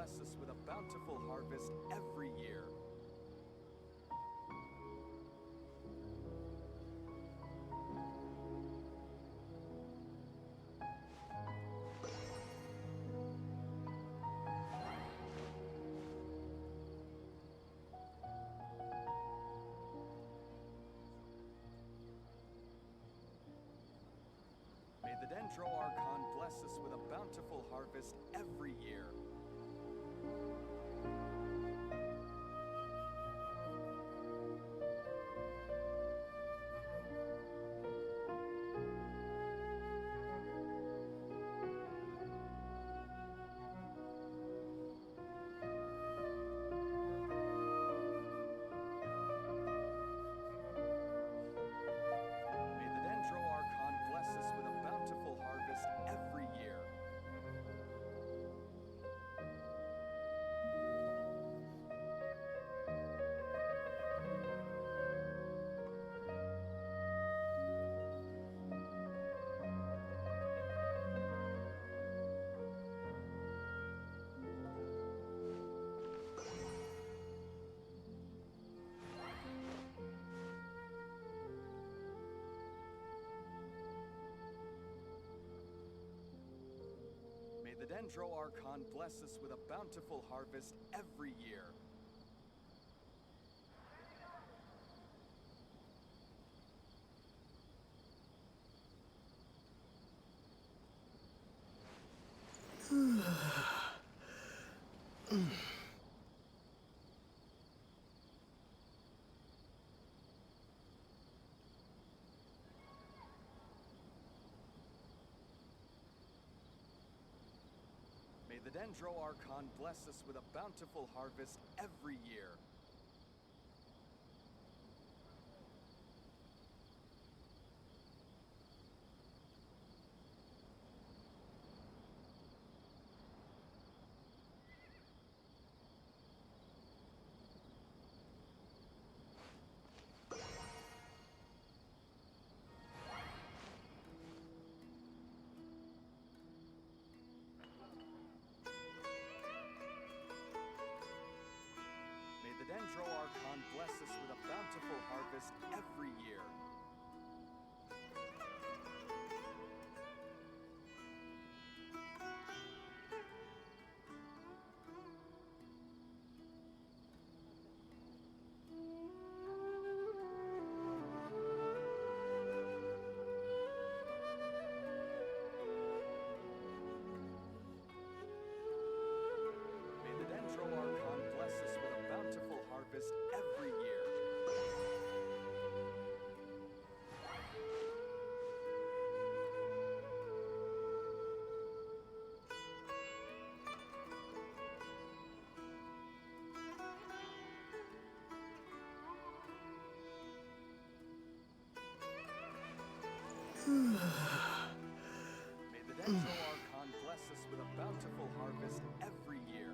bless us with a bountiful harvest every year. May the Dendro Archon bless us with a bountiful harvest every year. May the Dendro Archon bless us with a bountiful harvest every year. May the Dendro Archon bless us with a bountiful harvest every year. May the Dendro Archon bless us with a bountiful harvest every year. May the Dendro Archon bless us with a bountiful harvest every year. May the Dendro Archon bless us with a bountiful harvest every year. May the Dendro Archon bless us with a bountiful harvest every year.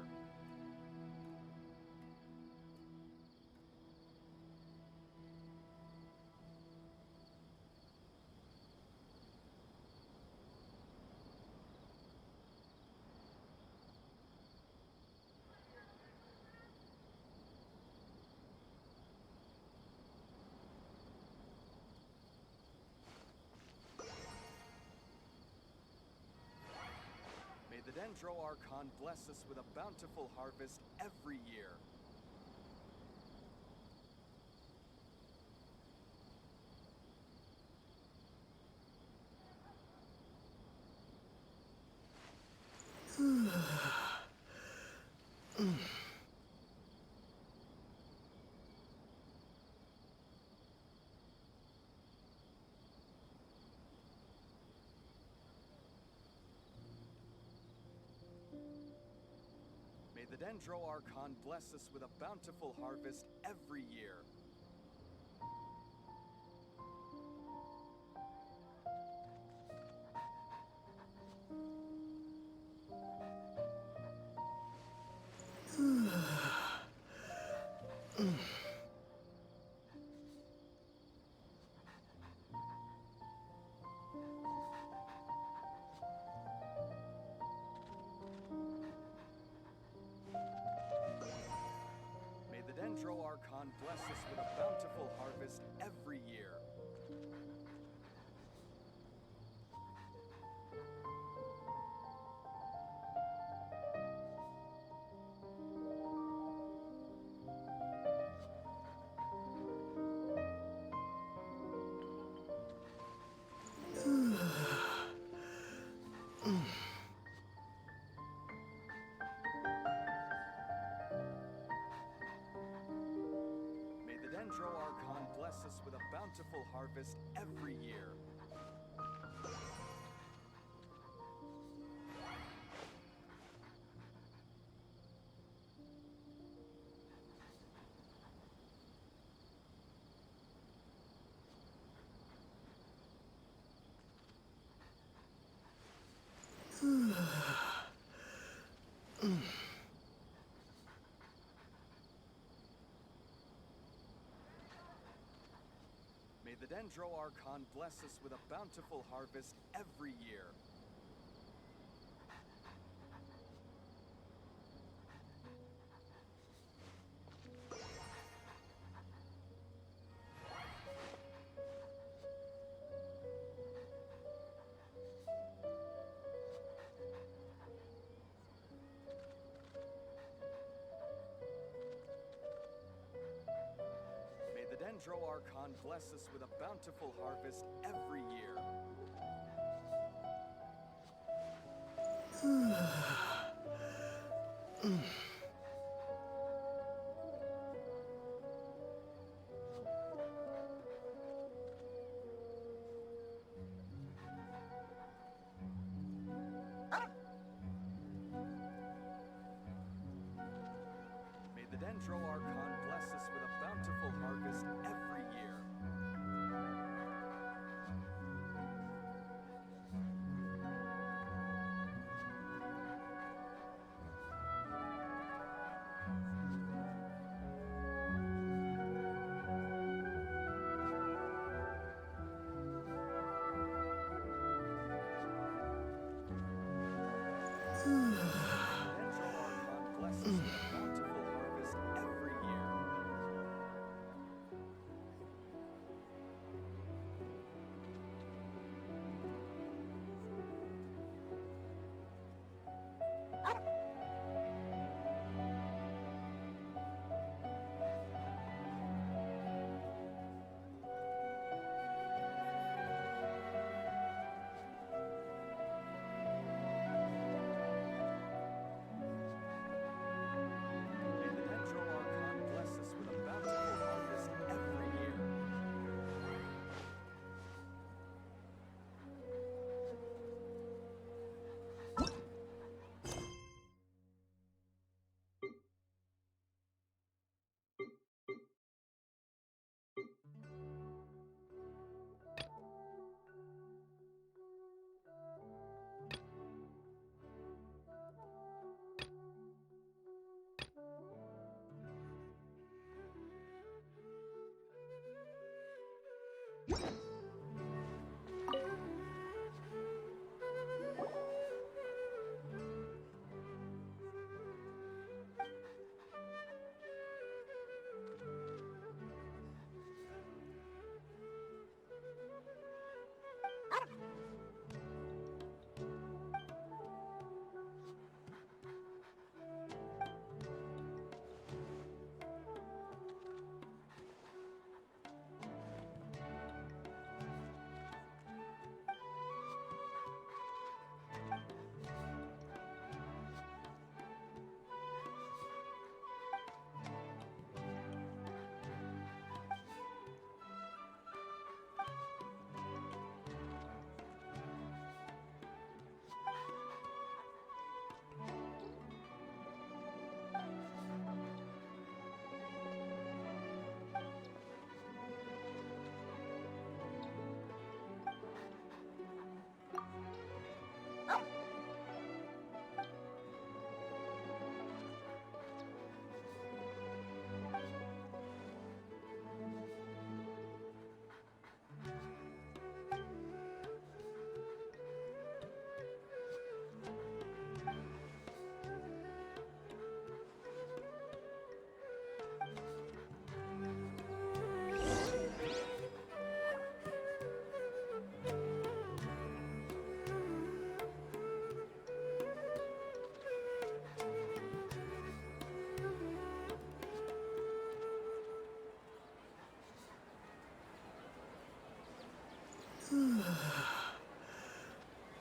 May the Dendro Archon bless us with a bountiful harvest every year. May the Dendro Archon bless us with a bountiful harvest every year. Archon bless us with a bountiful harvest every year. May the Dendro Archon bless us with a bountiful harvest every year. May the Dendro Archon bless us with a bountiful harvest every year. May the Dendro Archon bless us with a bountiful harvest every year. May the Dendro Archon bless us with a bountiful harvest every year. Dendro Archon bless us with a bountiful harvest every year.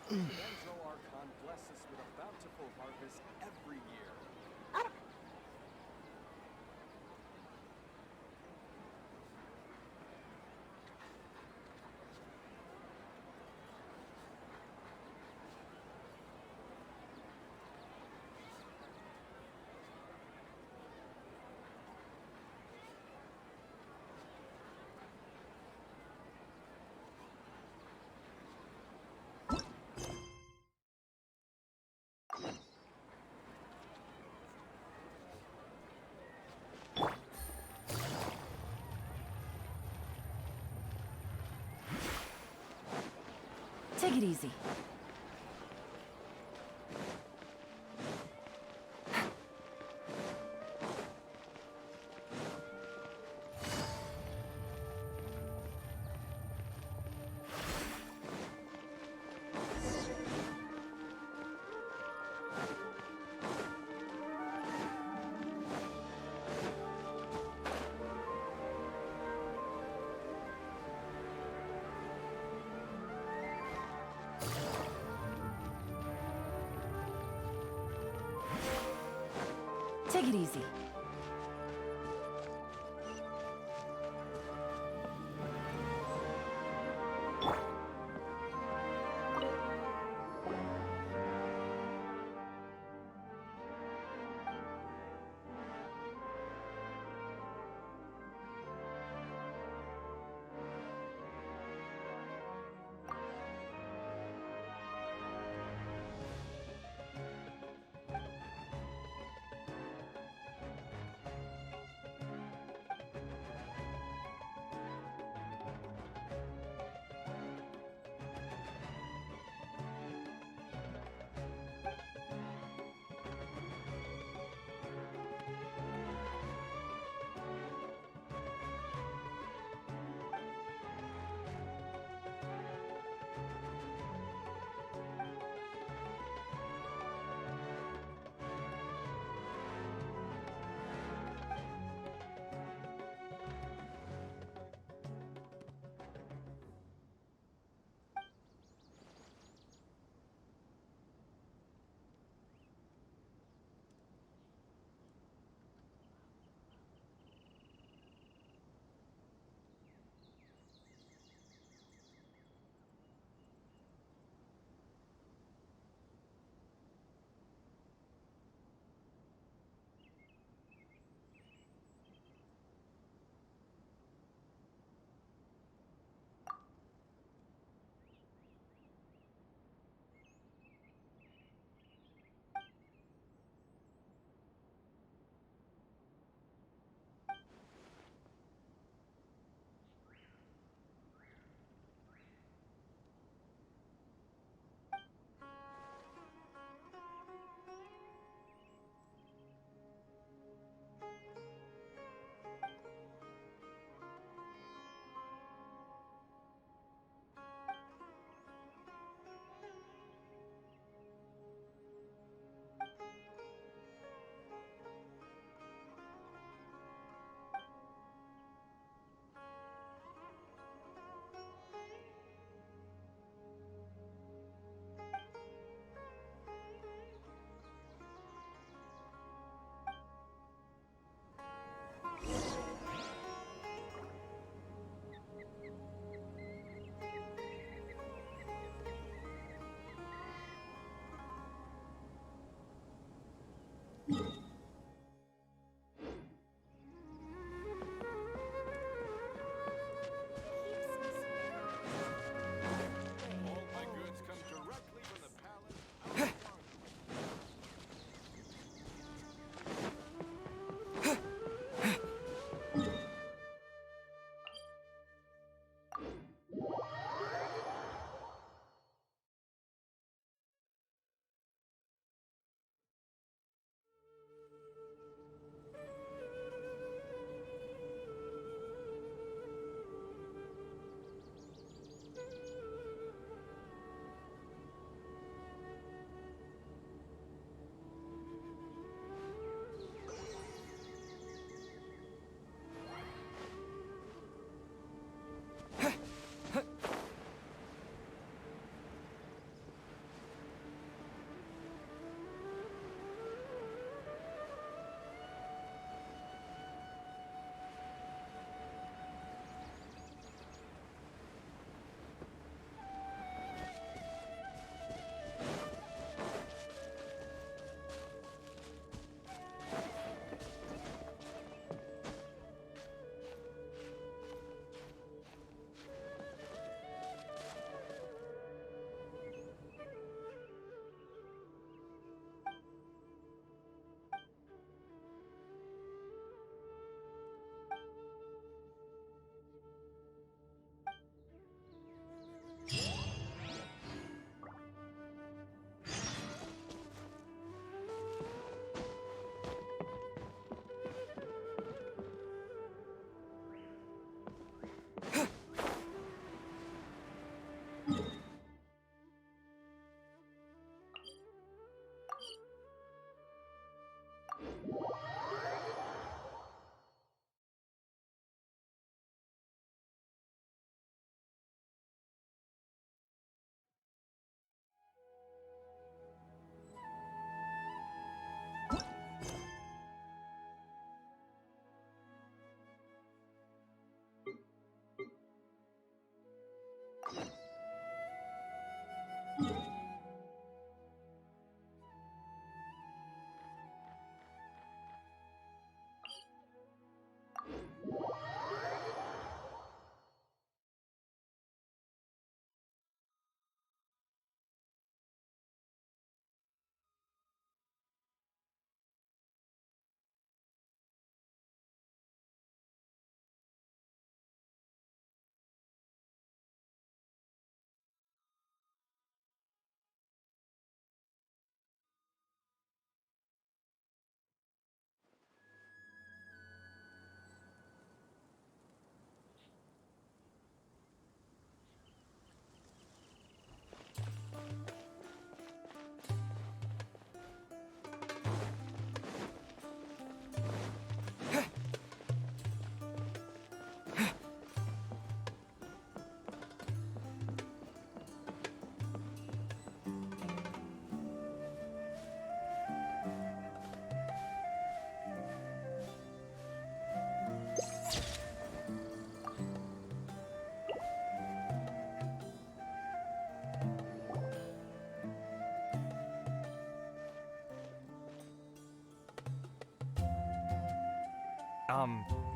The Dendro Archon bless us with a bountiful harvest every year. Take it easy. Take it easy.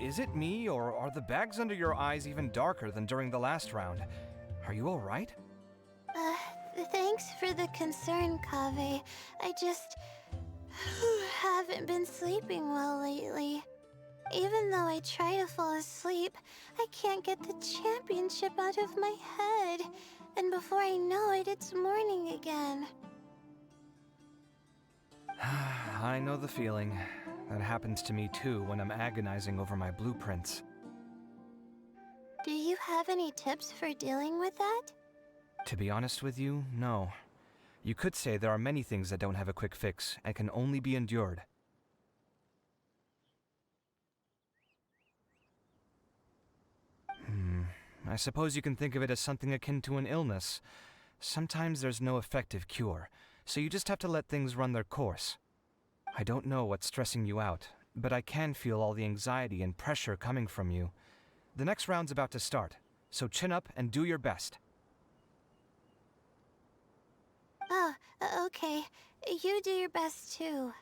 Is it me, or are the bags under your eyes even darker than during the last round? Are you alright? Thanks for the concern, Kaveh. I just haven't been sleeping well lately. Even though I try to fall asleep, I can't get the championship out of my head. And before I know it, it's morning again. I know the feeling. That happens to me too when I'm agonizing over my blueprints. Do you have any tips for dealing with that? To be honest with you, no. You could say there are many things that don't have a quick fix and can only be endured. I suppose you can think of it as something akin to an illness. Sometimes there's no effective cure, so you just have to let things run their course. I don't know what's stressing you out, but I can feel all the anxiety and pressure coming from you. The next round's about to start, so chin up and do your best. Oh, okay. You do your best too.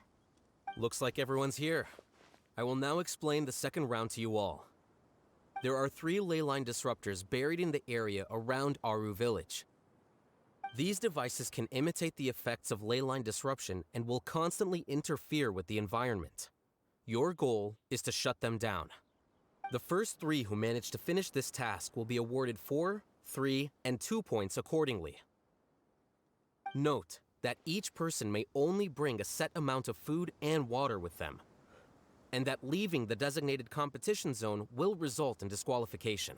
Looks like everyone's here. I will now explain the second round to you all. There are 3 ley line disruptors buried in the area around Aru Village. These devices can imitate the effects of ley line disruption and will constantly interfere with the environment. Your goal is to shut them down. The first 3 who manage to finish this task will be awarded 4, 3, and 2 points accordingly. Note that each person may only bring a set amount of food and water with them, and that leaving the designated competition zone will result in disqualification.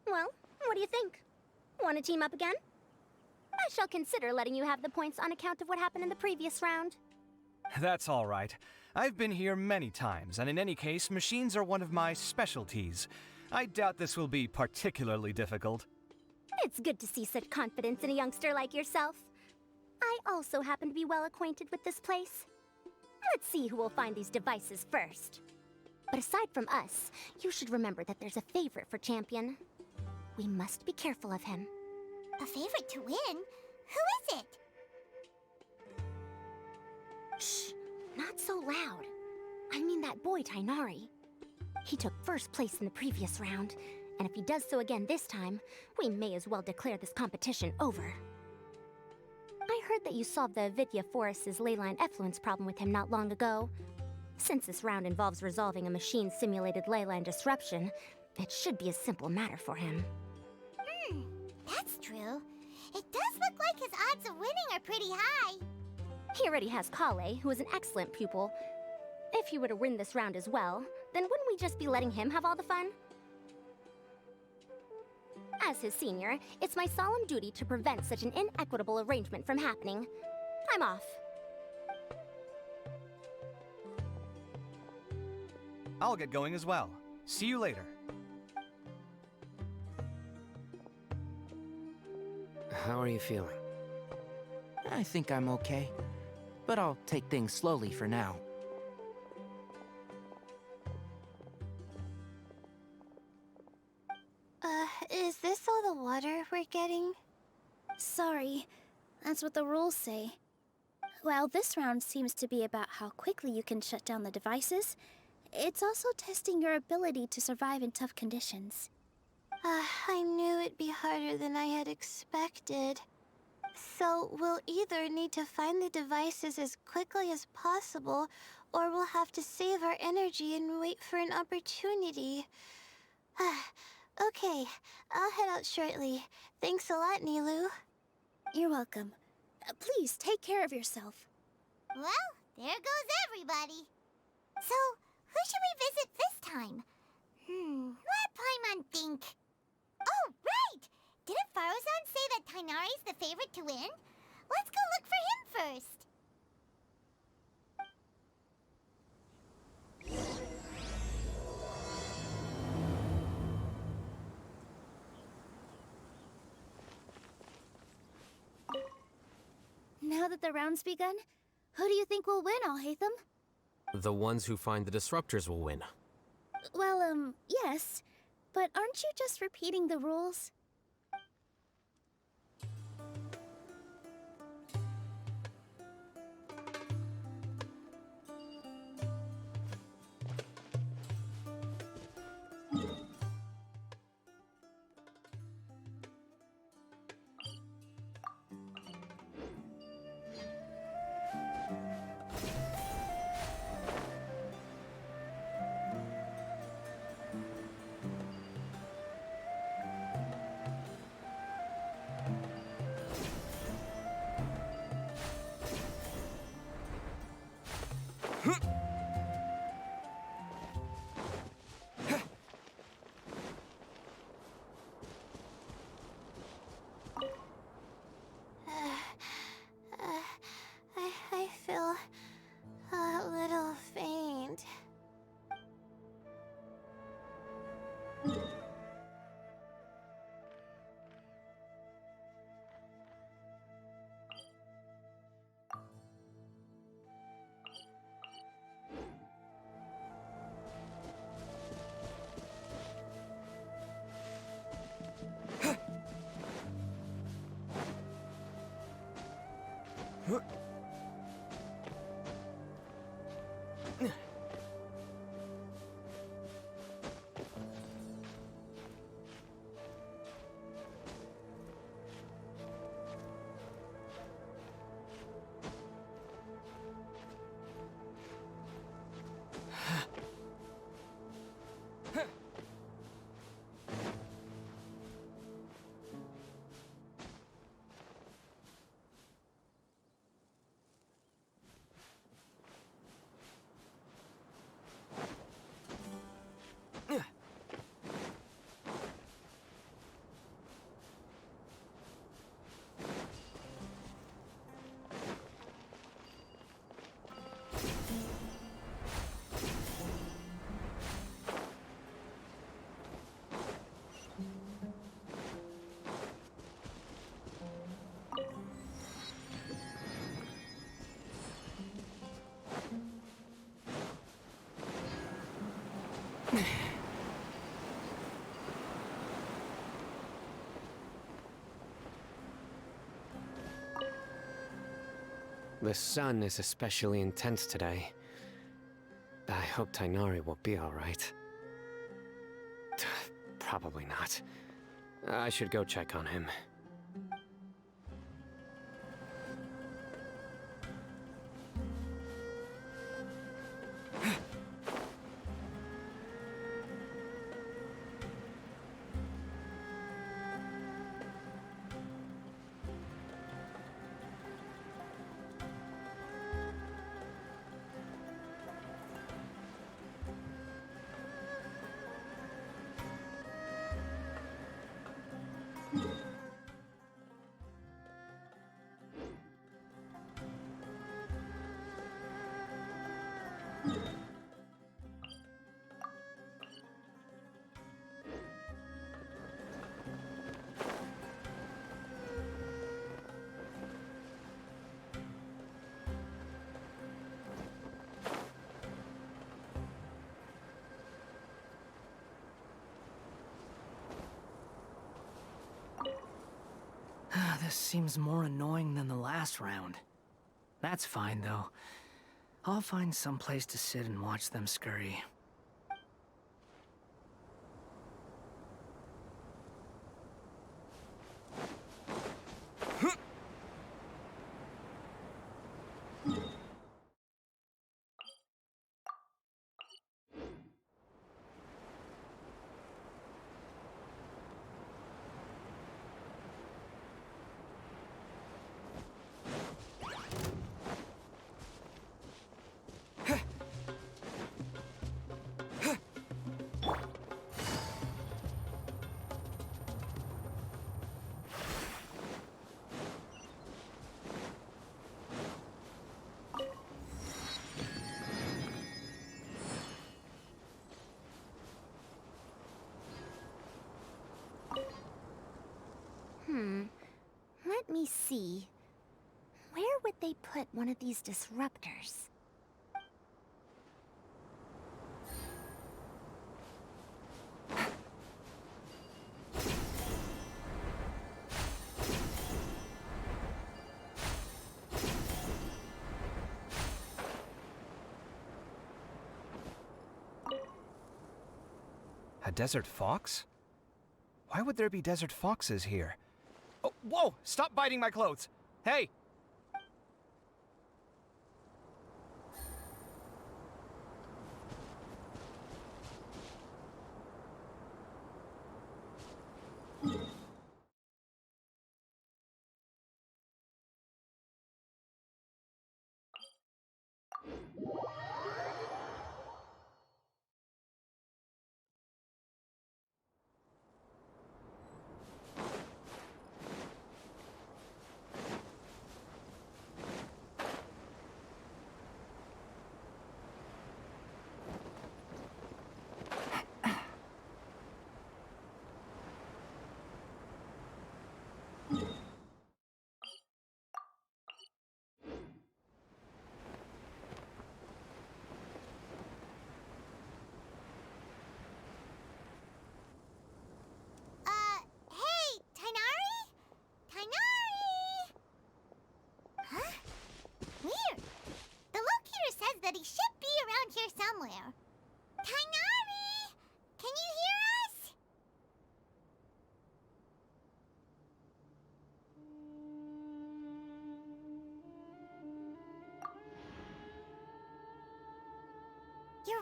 Well, what do you think? Want to team up again? I shall consider letting you have the points on account of what happened in the previous round. That's all right. I've been here many times, and in any case, machines are one of my specialties. I doubt this will be particularly difficult. It's good to see such confidence in a youngster like yourself. I also happen to be well acquainted with this place. Let's see who will find these devices first. But aside from us, you should remember that there's a favorite for Champion. We must be careful of him. A favorite to win? Who is it? Shh, not so loud. I mean that boy Tainari. He took first place in the previous round, and if he does so again this time, we may as well declare this competition over. I heard that you solved the Avidya Forest's leyline effluence problem with him not long ago. Since this round involves resolving a machine-simulated leyline disruption, it should be a simple matter for him. That's true. It does look like his odds of winning are pretty high. He already has Kale, who is an excellent pupil. If he were to win this round as well, then wouldn't we just be letting him have all the fun? As his senior, it's my solemn duty to prevent such an inequitable arrangement from happening. I'm off. I'll get going as well. See you later. How are you feeling? I think I'm okay, but I'll take things slowly for now. Is this all the water we're getting? Sorry, that's what the rules say. While this round seems to be about how quickly you can shut down the devices, it's also testing your ability to survive in tough conditions. I knew it'd be harder than I had expected. So we'll either need to find the devices as quickly as possible, or we'll have to save our energy and wait for an opportunity. Okay, I'll head out shortly. Thanks a lot, Nilu. You're welcome. Please take care of yourself. Well, there goes everybody. So, who should we visit this time? Let Paimon think. Oh, right! Didn't Farozan say that Tainari's the favorite to win? Let's go look for him first. Now that the round's begun, who do you think will win, Alhaitham? The ones who find the disruptors will win. Well, yes. But aren't you just repeating the rules? The sun is especially intense today. I hope Tainari will be alright. Probably not. I should go check on him. This seems more annoying than the last round. That's fine, though. I'll find some place to sit and watch them scurry. Let me see. Where would they put one of these disruptors? A desert fox? Why would there be desert foxes here? Oh, whoa! Stop biting my clothes! Hey!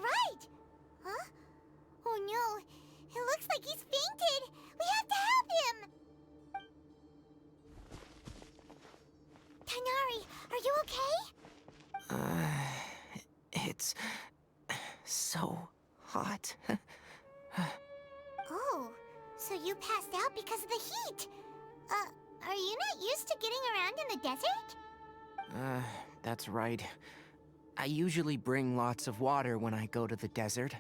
right! Huh? Oh no, it looks like he's fainted! We have to help him! Tighnari, are you okay? It's so hot. Oh, so you passed out because of the heat? Are you not used to getting around in the desert? That's right. I usually bring lots of water when I go to the desert,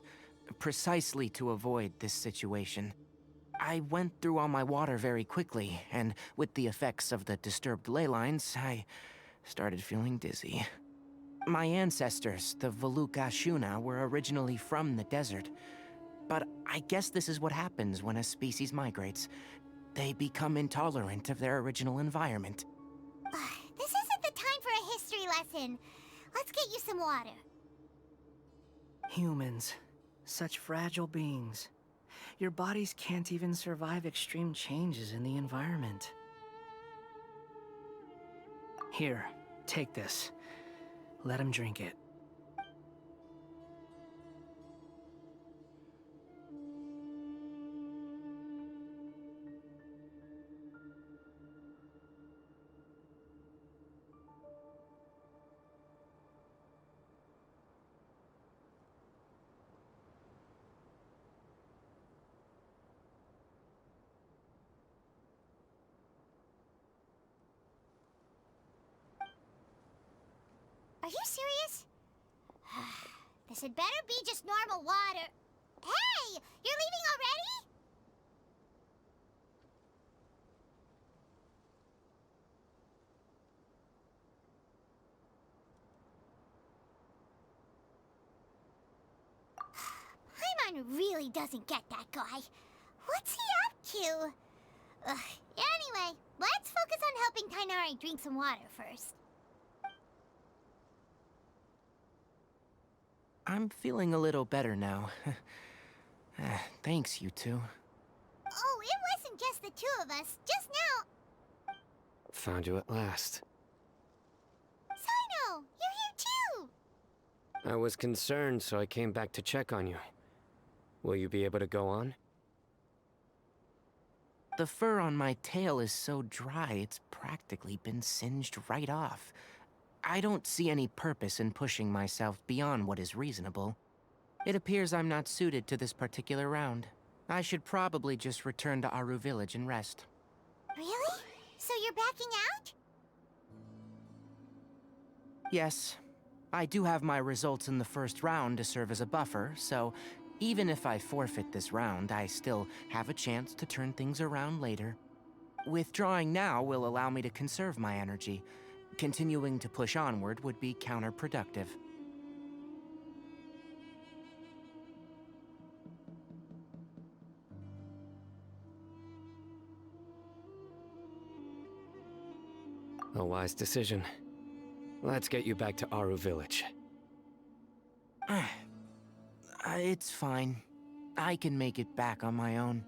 precisely to avoid this situation. I went through all my water very quickly, and with the effects of the disturbed ley lines, I started feeling dizzy. My ancestors, the Veluka Shuna, were originally from the desert. But I guess this is what happens when a species migrates. They become intolerant of their original environment. This isn't the time for a history lesson. Let's get you some water. Humans. Such fragile beings. Your bodies can't even survive extreme changes in the environment. Here, take this. Let him drink it. Are you serious? This had better be just normal water. Hey! You're leaving already? Paimon really doesn't get that guy. What's he up to? Anyway, let's focus on helping Tighnari drink some water first. I'm feeling a little better now. Thanks, you two. Oh, it wasn't just the two of us. Just now. Found you at last. Sino, you're here too. I was concerned, so I came back to check on you. Will you be able to go on? The fur on my tail is so dry, it's practically been singed right off. I don't see any purpose in pushing myself beyond what is reasonable. It appears I'm not suited to this particular round. I should probably just return to Aru Village and rest. Really? So you're backing out? Yes. I do have my results in the first round to serve as a buffer, so even if I forfeit this round, I still have a chance to turn things around later. Withdrawing now will allow me to conserve my energy. Continuing to push onward would be counterproductive. A wise decision. Let's get you back to Aru Village. It's fine. I can make it back on my own.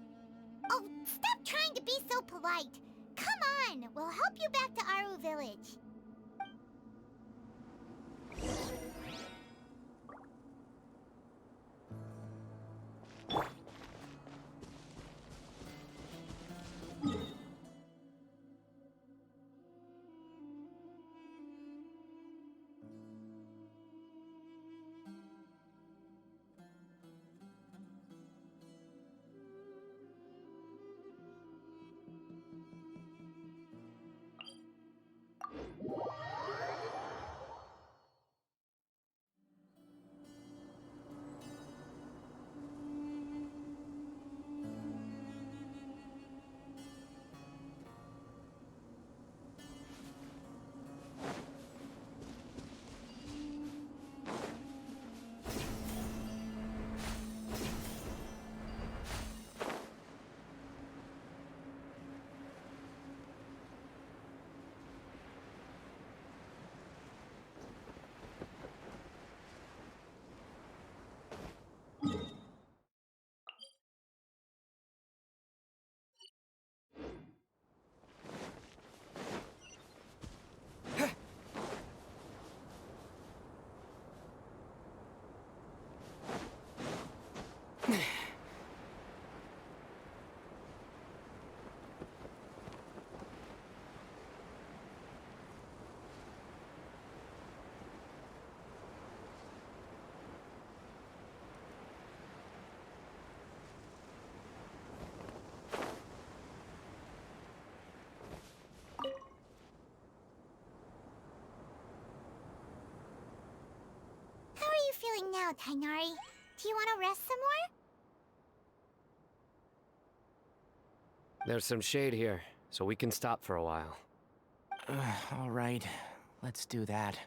Oh, stop trying to be so polite. Come on, we'll help you back to Aru Village. now, Tainari. Do you want to rest some more? There's some shade here, so we can stop for a while. All right, let's do that.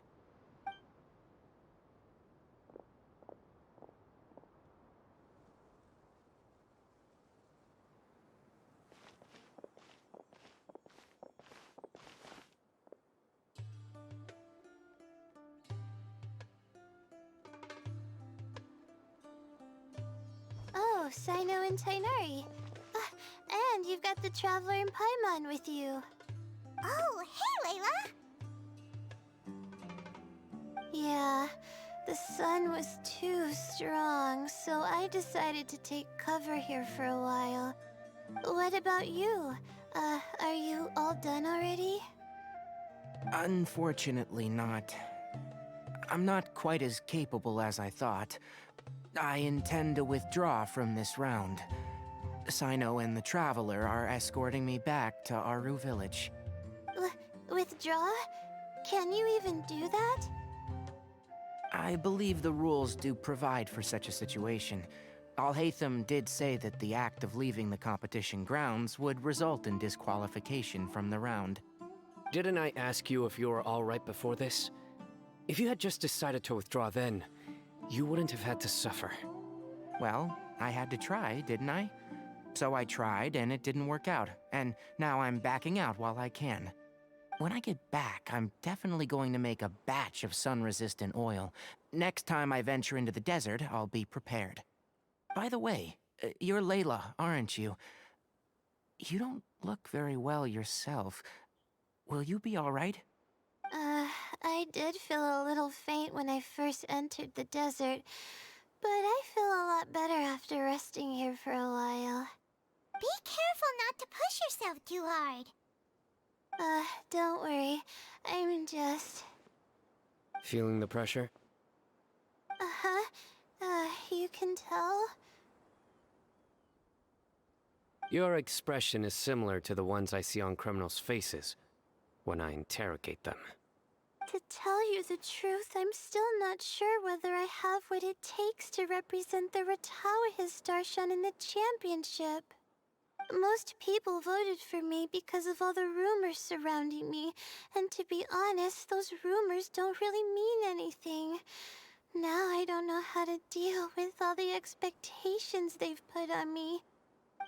Oh, Sino and Tainari. And you've got the Traveler and Paimon with you. Oh, hey, Layla! Yeah, the sun was too strong, so I decided to take cover here for a while. What about you? Are you all done already? Unfortunately not. I'm not quite as capable as I thought. I intend to withdraw from this round. Sino and the Traveler are escorting me back to Aru Village. Withdraw? Can you even do that? I believe the rules do provide for such a situation. Alhaitham did say that the act of leaving the competition grounds would result in disqualification from the round. Didn't I ask you if you were all right before this? If you had just decided to withdraw then, you wouldn't have had to suffer. Well, I had to try, didn't I? So I tried, and it didn't work out, and now I'm backing out while I can. When I get back, I'm definitely going to make a batch of sun-resistant oil. Next time I venture into the desert, I'll be prepared. By the way, you're Layla, aren't you? You don't look very well yourself. Will you be all right? I did feel a little faint when I first entered the desert, but I feel a lot better after resting here for a while. Be careful not to push yourself too hard. Don't worry. I'm just... Feeling the pressure? You can tell? Your expression is similar to the ones I see on criminals' faces when I interrogate them. To tell you the truth, I'm still not sure whether I have what it takes to represent the Interdarshan in the championship. Most people voted for me because of all the rumors surrounding me, and to be honest, those rumors don't really mean anything. Now I don't know how to deal with all the expectations they've put on me.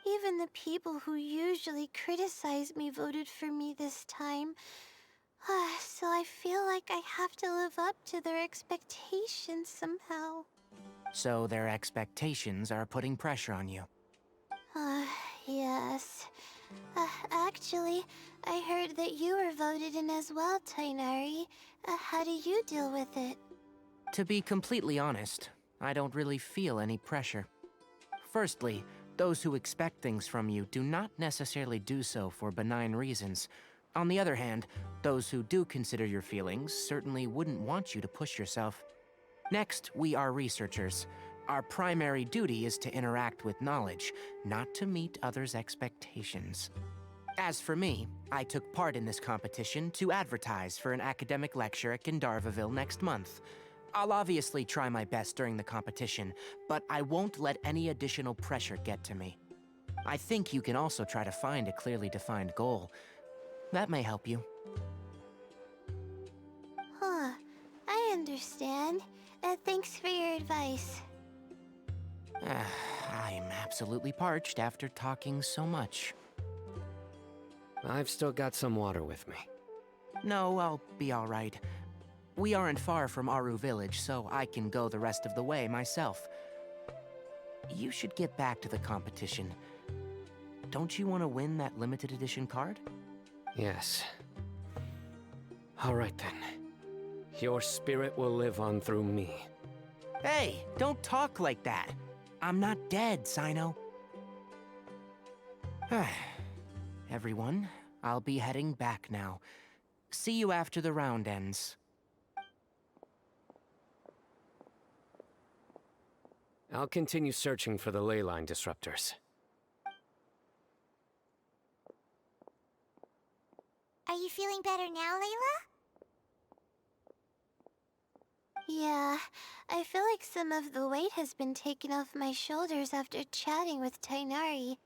Even the people who usually criticize me voted for me this time. So I feel like I have to live up to their expectations somehow. So their expectations are putting pressure on you. Yes. Actually, I heard that you were voted in as well, Tainari. How do you deal with it? To be completely honest, I don't really feel any pressure. Firstly, those who expect things from you do not necessarily do so for benign reasons. On the other hand, those who do consider your feelings certainly wouldn't want you to push yourself. Next, we are researchers. Our primary duty is to interact with knowledge, not to meet others' expectations. As for me, I took part in this competition to advertise for an academic lecture at Gandharvaville next month. I'll obviously try my best during the competition, but I won't let any additional pressure get to me. I think you can also try to find a clearly defined goal. That may help you. I understand. Thanks for your advice. I'm absolutely parched after talking so much. I've still got some water with me. No, I'll be all right. We aren't far from Aru Village, so I can go the rest of the way myself. You should get back to the competition. Don't you want to win that limited edition card? Yes. All right then. Your spirit will live on through me. Hey, don't talk like that. I'm not dead, Sino. Everyone, I'll be heading back now. See you after the round ends. I'll continue searching for the ley line disruptors. Are you feeling better now, Layla? Yeah, I feel like some of the weight has been taken off my shoulders after chatting with Tainari.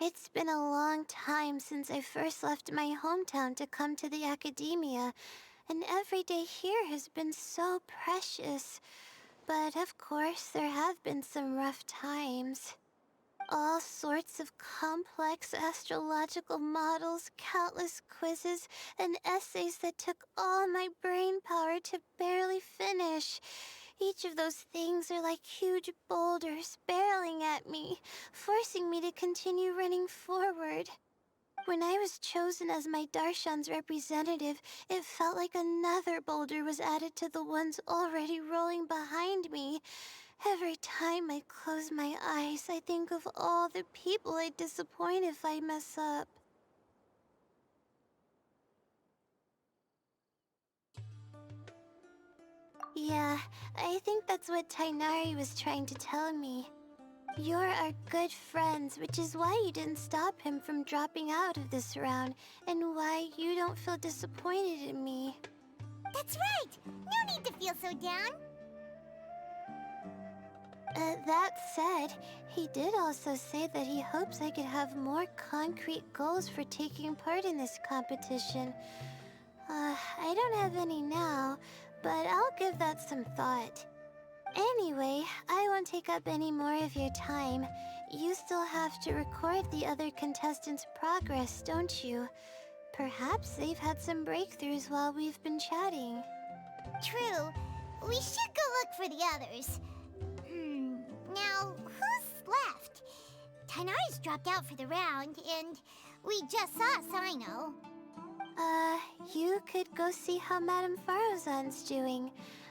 It's been a long time since I first left my hometown to come to the academia, and every day here has been so precious. But of course, there have been some rough times. All sorts of complex astrological models, countless quizzes, and essays that took all my brain power to barely finish. Each of those things are like huge boulders barreling at me, forcing me to continue running forward. When I was chosen as my Darshan's representative, it felt like another boulder was added to the ones already rolling behind me. Every time I close my eyes, I think of all the people I'd disappoint if I mess up. Yeah, I think that's what Tainari was trying to tell me. You're our good friends, which is why you didn't stop him from dropping out of this round, and why you don't feel disappointed in me. That's right! No need to feel so down! That said, he did also say that he hopes I could have more concrete goals for taking part in this competition. I don't have any now, but I'll give that some thought. Anyway, I won't take up any more of your time. You still have to record the other contestants' progress, don't you? Perhaps they've had some breakthroughs while we've been chatting. True. We should go look for the others. Now, who's left? Tainari's dropped out for the round, and we just saw Sino. You could go see how Madame Farozan's doing.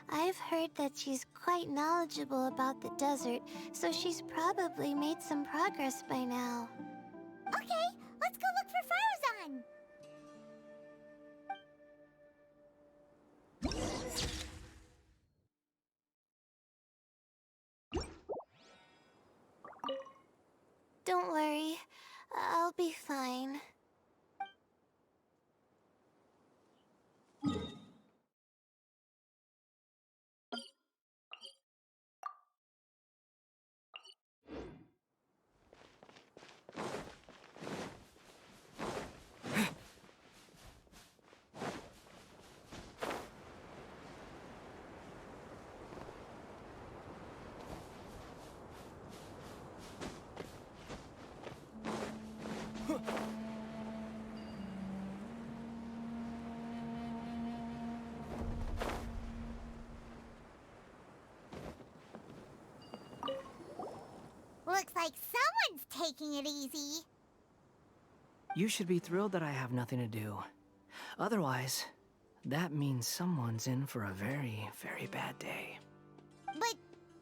I've heard that she's quite knowledgeable about the desert, so she's probably made some progress by now. Okay, let's go look for Farozan! Don't worry, I'll be fine. Looks like someone's taking it easy. You should be thrilled that I have nothing to do. Otherwise, that means someone's in for a very, very bad day. But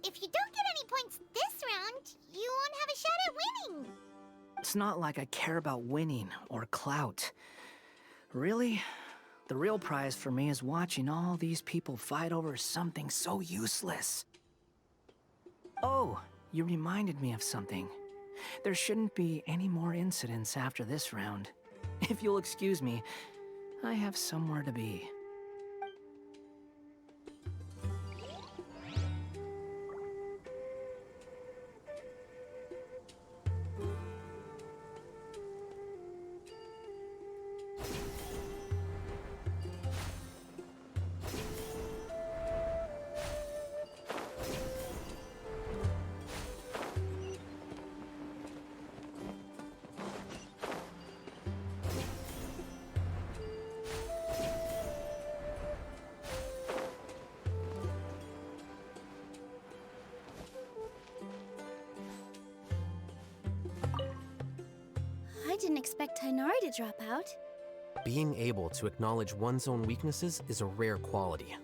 if you don't get any points this round, you won't have a shot at winning. It's not like I care about winning or clout. Really, the real prize for me is watching all these people fight over something so useless. Oh, you reminded me of something. There shouldn't be any more incidents after this round. If you'll excuse me, I have somewhere to be. I didn't expect Tainari to drop out. Being able to acknowledge one's own weaknesses is a rare quality.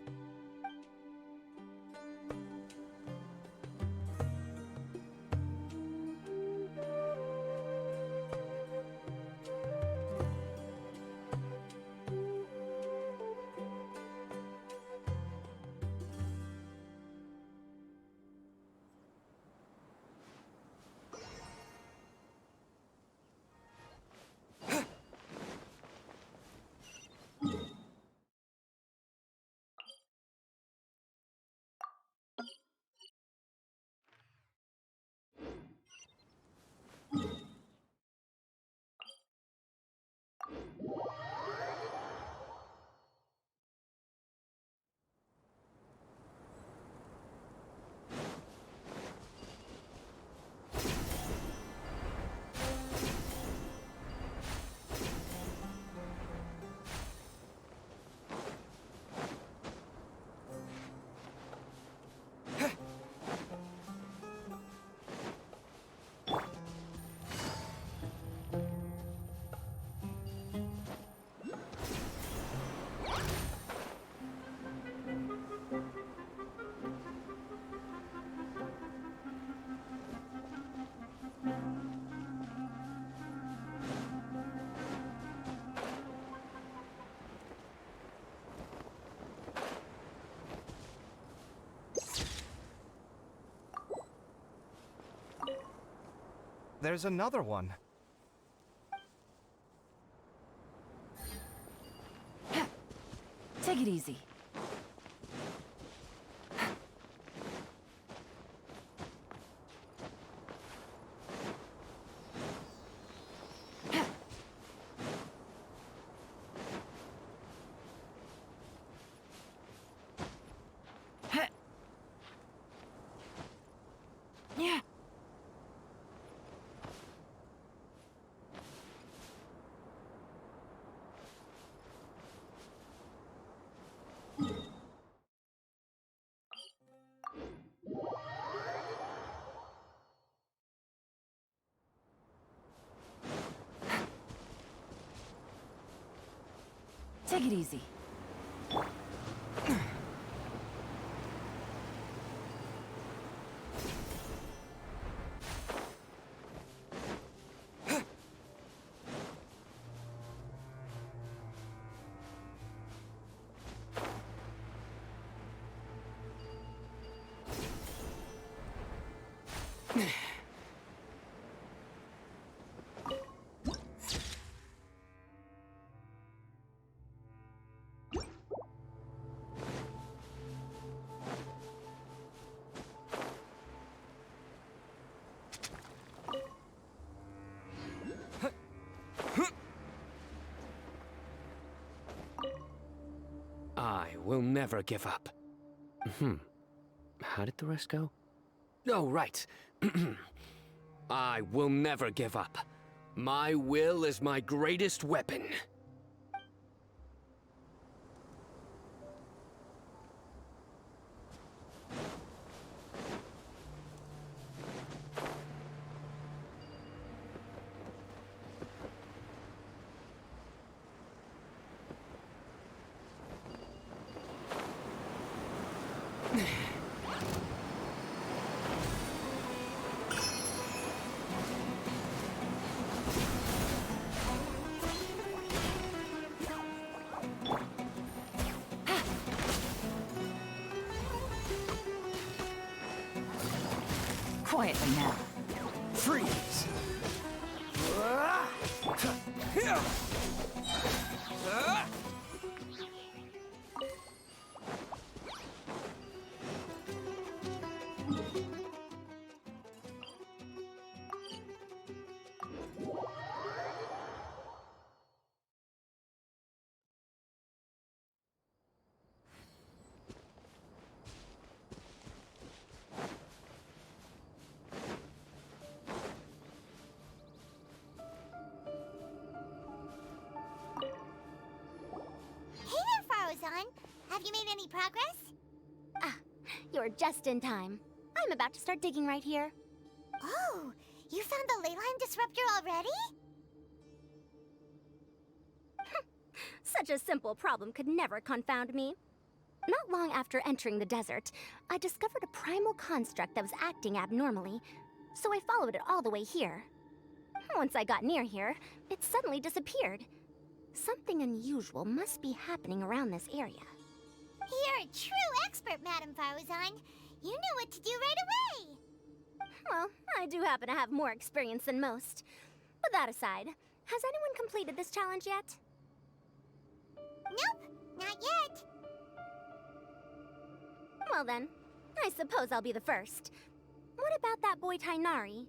there's another one. Take it easy. Yeah. Take it easy. I will never give up. How did the rest go? Oh, right. I will never give up. My will is my greatest weapon. Quietly now. Freeze! Have you made any progress? Ah, you're just in time. I'm about to start digging right here. Oh, you found the ley line disruptor already? Such a simple problem could never confound me. Not long after entering the desert, I discovered a primal construct that was acting abnormally, so I followed it all the way here. Once I got near here, it suddenly disappeared. Something unusual must be happening around this area. You're a true expert, Madame Faruzan. You knew what to do right away. Well, I do happen to have more experience than most. But that aside, has anyone completed this challenge yet? Nope, not yet. Well then, I suppose I'll be the first. What about that boy Tainari?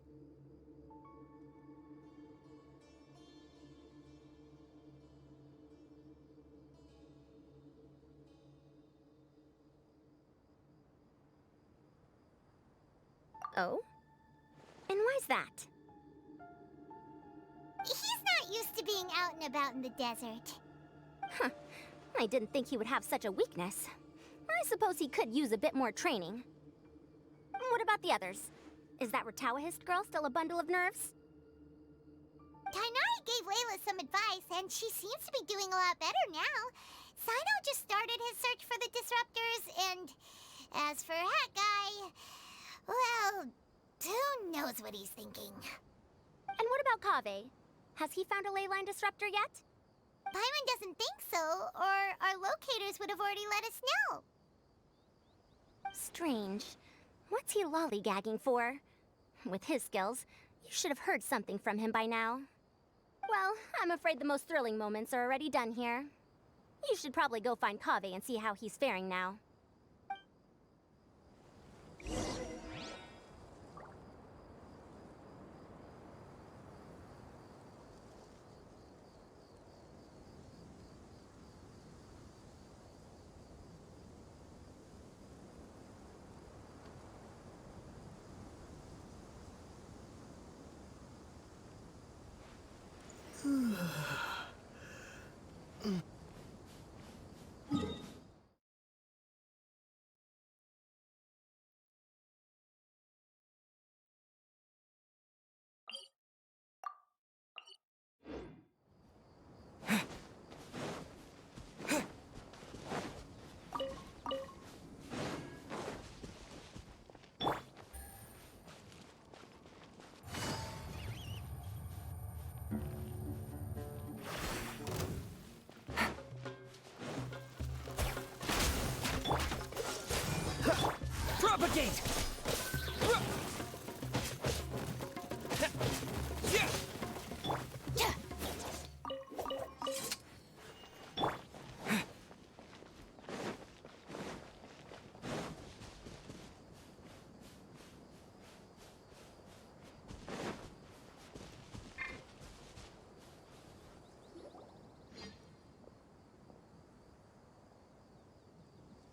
Oh? And why's that? He's not used to being out and about in the desert. Huh. I didn't think he would have such a weakness. I suppose he could use a bit more training. What about the others? Is that Ratawahist girl still a bundle of nerves? Tainari gave Layla some advice, and she seems to be doing a lot better now. Sino just started his search for the disruptors, and as for Hat Guy, well, who knows what he's thinking. And what about Kaveh? Has he found a ley line disruptor yet? Paimon doesn't think so, or our locators would have already let us know. Strange. What's he lollygagging for? With his skills, You should have heard something from him by now. Well, I'm afraid the most thrilling moments are already done here. You should probably go find Kaveh and see how he's faring now. Propagate!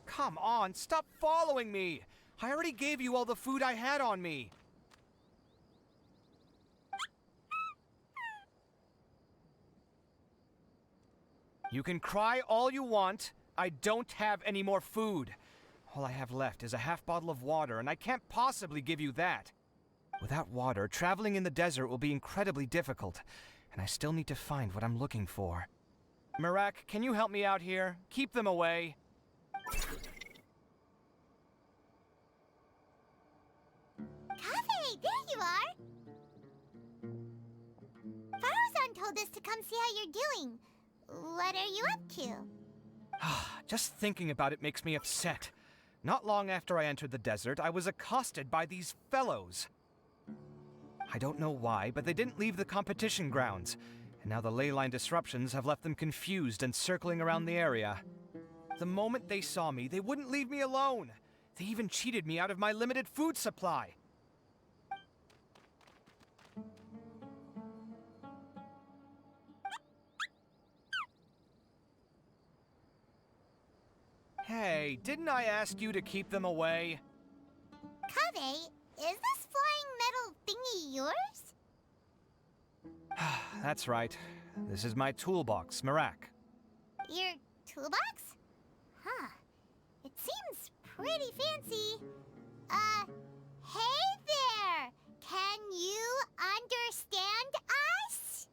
Come on, stop following me! I already gave you all the food I had on me. You can cry all you want. I don't have any more food. All I have left is a half bottle of water, and I can't possibly give you that. Without water, traveling in the desert will be incredibly difficult, and I still need to find what I'm looking for. Merak, can you help me out here? Keep them away. Kaveh, there you are! Farozan told us to come see how you're doing. What are you up to? Just thinking about it makes me upset. Not long after I entered the desert, I was accosted by these fellows. I don't know why, but they didn't leave the competition grounds, and now the ley line disruptions have left them confused and circling around the area. The moment they saw me, they wouldn't leave me alone. They even cheated me out of my limited food supply. Hey, didn't I ask you to keep them away? Kaveh, is this flying metal thingy yours? That's right. This is my toolbox, Merak. Your toolbox? Huh. It seems pretty fancy. Hey there! Can you understand us?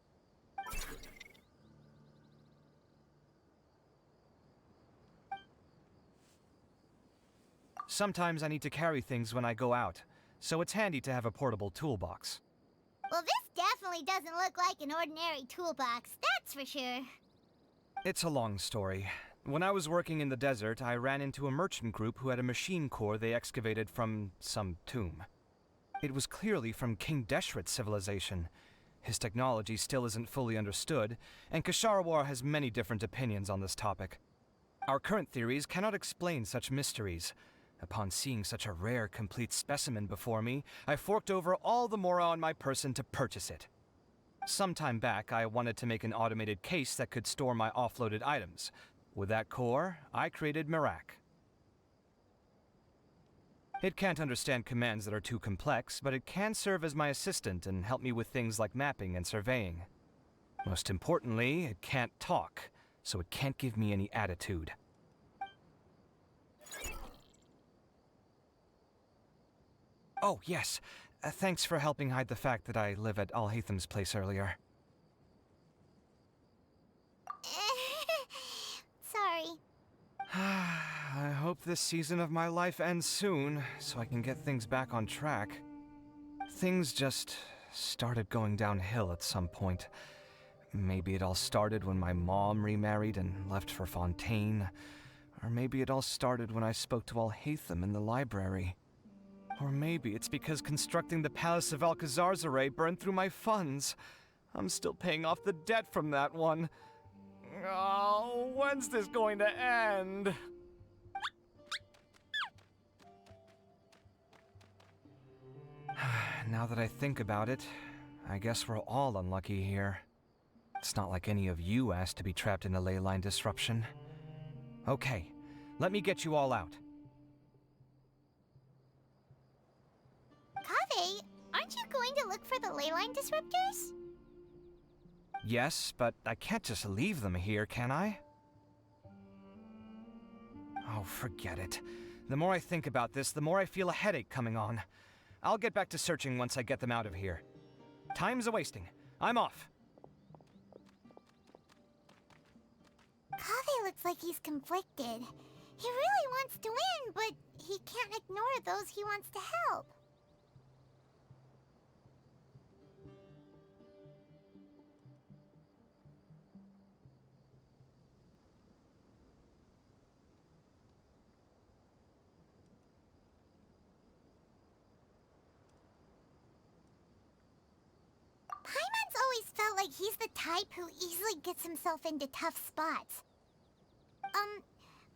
Sometimes I need to carry things when I go out, so it's handy to have a portable toolbox. Well, this definitely doesn't look like an ordinary toolbox, that's for sure. It's a long story. When I was working in the desert, I ran into a merchant group who had a machine core they excavated from some tomb. It was clearly from King Deshret's civilization. His technology still isn't fully understood, and Kasharawar has many different opinions on this topic. Our current theories cannot explain such mysteries. Upon seeing such a rare, complete specimen before me, I forked over all the mora on my person to purchase it. Some time back, I wanted to make an automated case that could store my offloaded items. With that core, I created Merak. It can't understand commands that are too complex, but it can serve as my assistant and help me with things like mapping and surveying. Most importantly, it can't talk, so it can't give me any attitude. Oh, yes. Thanks for helping hide the fact that I live at Alhatham's place earlier. Sorry. I hope this season of my life ends soon, so I can get things back on track. Things just started going downhill at some point. Maybe it all started when my mom remarried and left for Fontaine. Or maybe it all started when I spoke to Alhatham in the library. Or maybe it's because constructing the Palace of Alcazar's burned through my funds. I'm still paying off the debt from that one. Oh, when's this going to end? Now that I think about it, I guess we're all unlucky here. It's not like any of you asked to be trapped in a ley line disruption. Okay, let me get you all out. Kaveh, aren't you going to look for the ley line disruptors? Yes, but I can't just leave them here, can I? Oh, forget it. The more I think about this, the more I feel a headache coming on. I'll get back to searching once I get them out of here. Time's a-wasting. I'm off. Kaveh looks like he's conflicted. He really wants to win, but he can't ignore those he wants to help. Paimon's always felt like he's the type who easily gets himself into tough spots.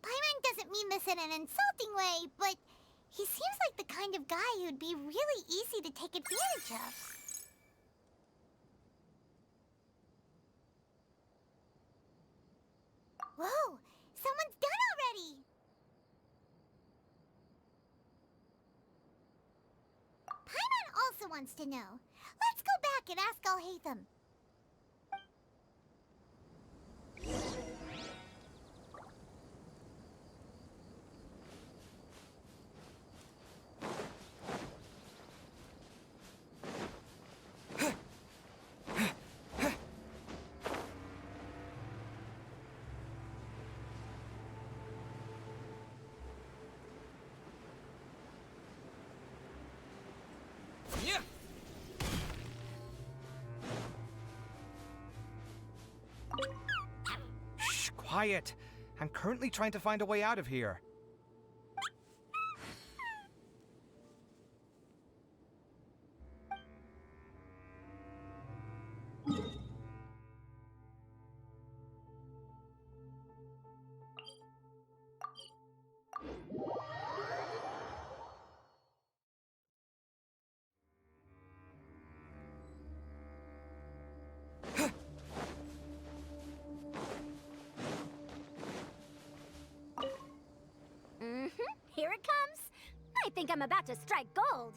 Paimon doesn't mean this in an insulting way, but he seems like the kind of guy who'd be really easy to take advantage of. Whoa! Someone's done already! Paimon also wants to know. Let's go back and ask Alhaitham. Shh, quiet. I'm currently trying to find a way out of here. Here it comes. I think I'm about to strike gold.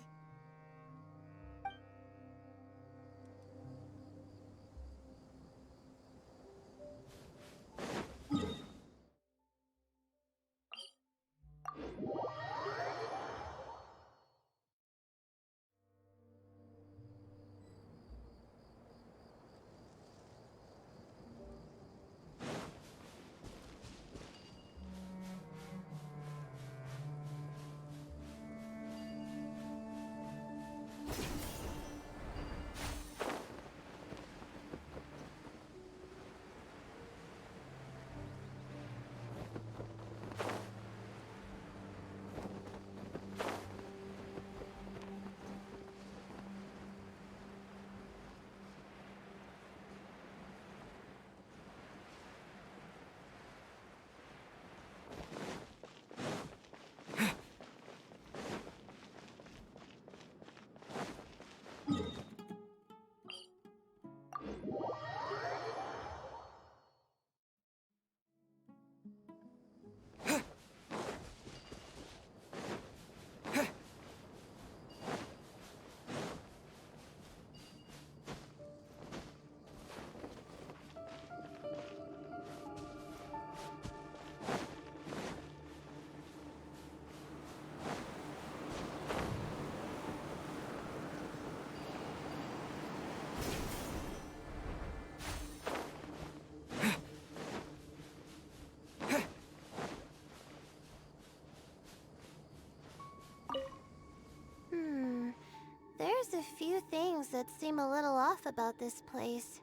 There's a few things that seem a little off about this place.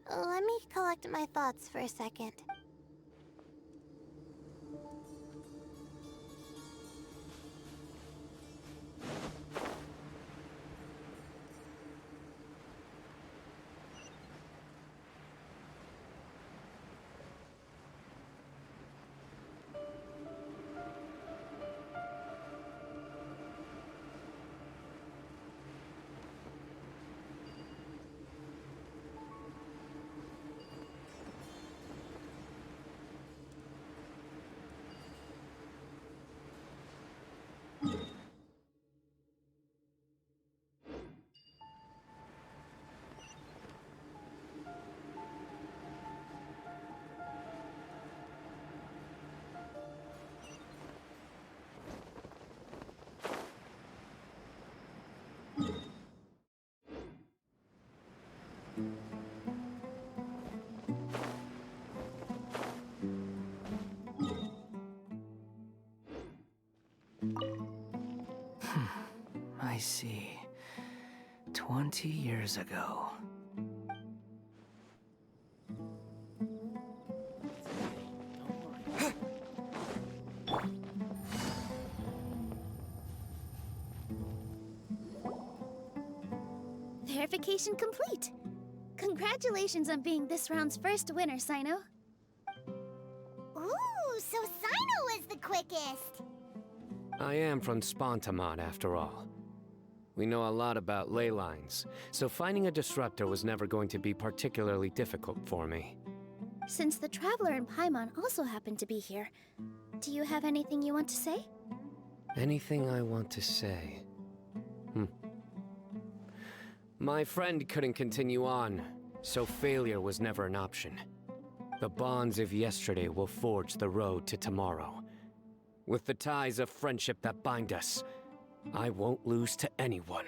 Let me collect my thoughts for a second. see. 20 years ago. Verification complete. Congratulations on being this round's first winner, Sino. Ooh, so Sino is the quickest. I am from Spontamon, after all. We know a lot about ley lines, so finding a disruptor was never going to be particularly difficult for me. Since the Traveler and Paimon also happen to be here, do you have anything you want to say? Anything I want to say? My friend couldn't continue on, so failure was never an option. The bonds of yesterday will forge the road to tomorrow. With the ties of friendship that bind us, I won't lose to anyone.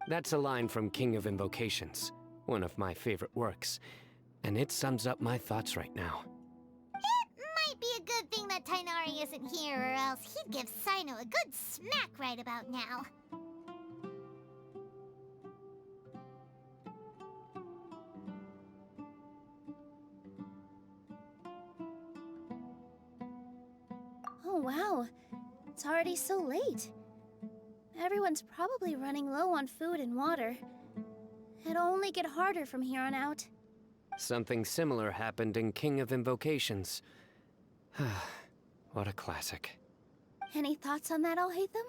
That's a line from King of Invocations, one of my favorite works, and it sums up my thoughts right now. It might be a good thing that Tainari isn't here, or else he'd give Sino a good smack right about now. Oh wow, it's already so late. Everyone's probably running low on food and water. It'll only get harder from here on out. Something similar happened in King of Invocations. What a classic. Any thoughts on that, Alhaitham?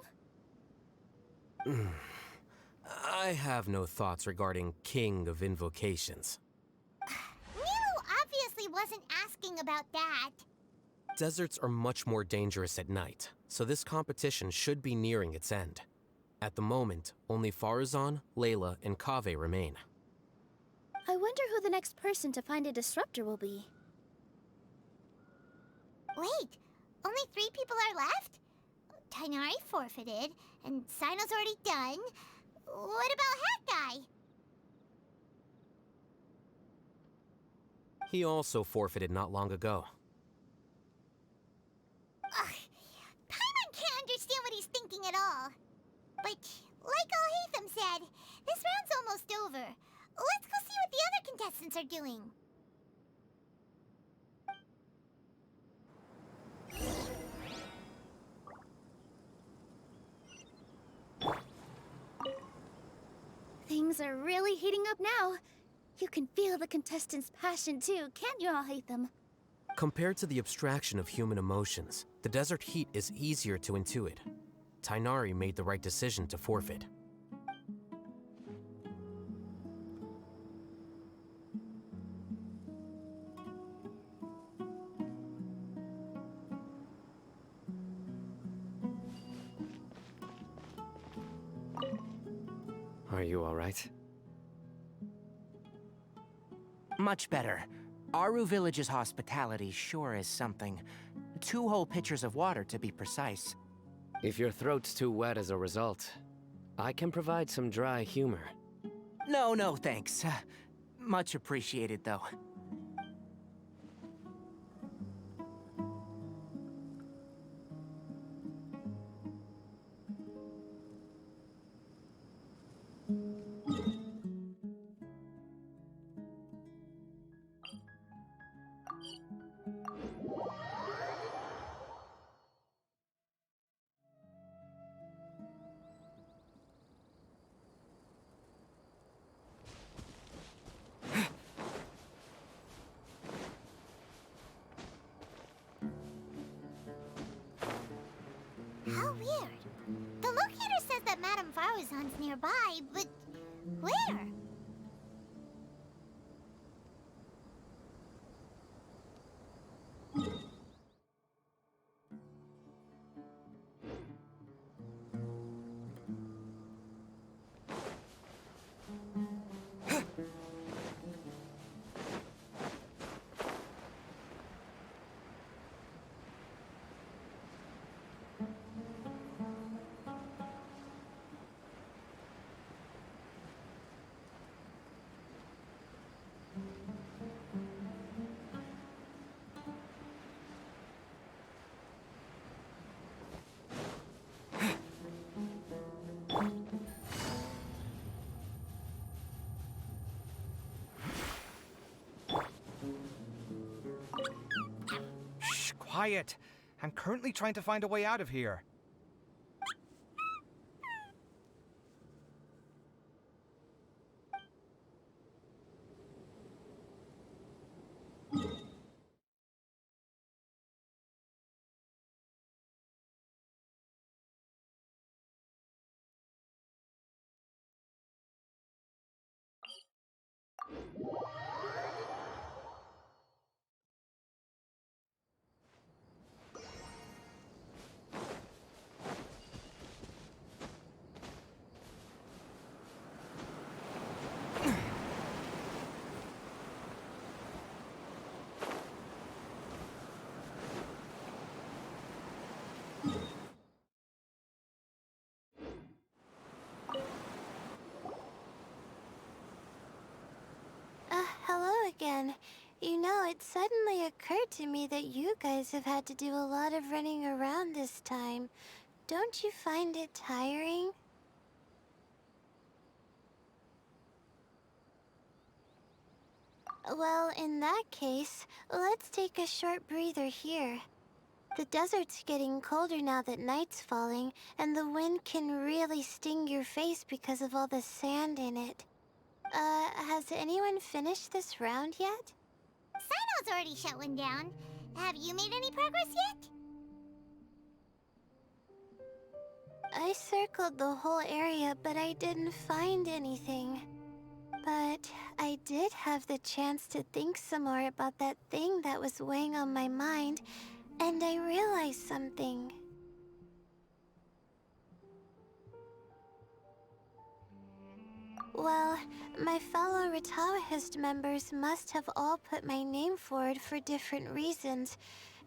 I have no thoughts regarding King of Invocations. Nero obviously wasn't asking about that. Deserts are much more dangerous at night, so this competition should be nearing its end. At the moment, only Farazan, Layla, and Kaveh remain. I wonder who the next person to find a disruptor will be. Wait, only 3 people are left? Tainari forfeited, and Sino's already done. What about Hat Guy? He also forfeited not long ago. Ugh, Paimon can't understand what he's thinking at all. But, like Alhaitham said, this round's almost over. Let's go see what the other contestants are doing. Things are really heating up now. You can feel the contestants' passion too, can't you, Alhaitham? Compared to the abstraction of human emotions, the desert heat is easier to intuit. Tainari made the right decision to forfeit. Are you all right? Much better. Aru Village's hospitality sure is something. 2 whole pitchers of water, to be precise. If your throat's too wet as a result, I can provide some dry humor. No, thanks. Much appreciated, though. How weird. The locator says that Madame Farazan's nearby, but where? Quiet! I'm currently trying to find a way out of here. Hello again. You know, it suddenly occurred to me that you guys have had to do a lot of running around this time. Don't you find it tiring? Well, in that case, let's take a short breather here. The desert's getting colder now that night's falling, and the wind can really sting your face because of all the sand in it. Has anyone finished this round yet? Sino's already shut one down. Have you made any progress yet? I circled the whole area, but I didn't find anything. But I did have the chance to think some more about that thing that was weighing on my mind, and I realized something. Well, my fellow Retawahist members must have all put my name forward for different reasons,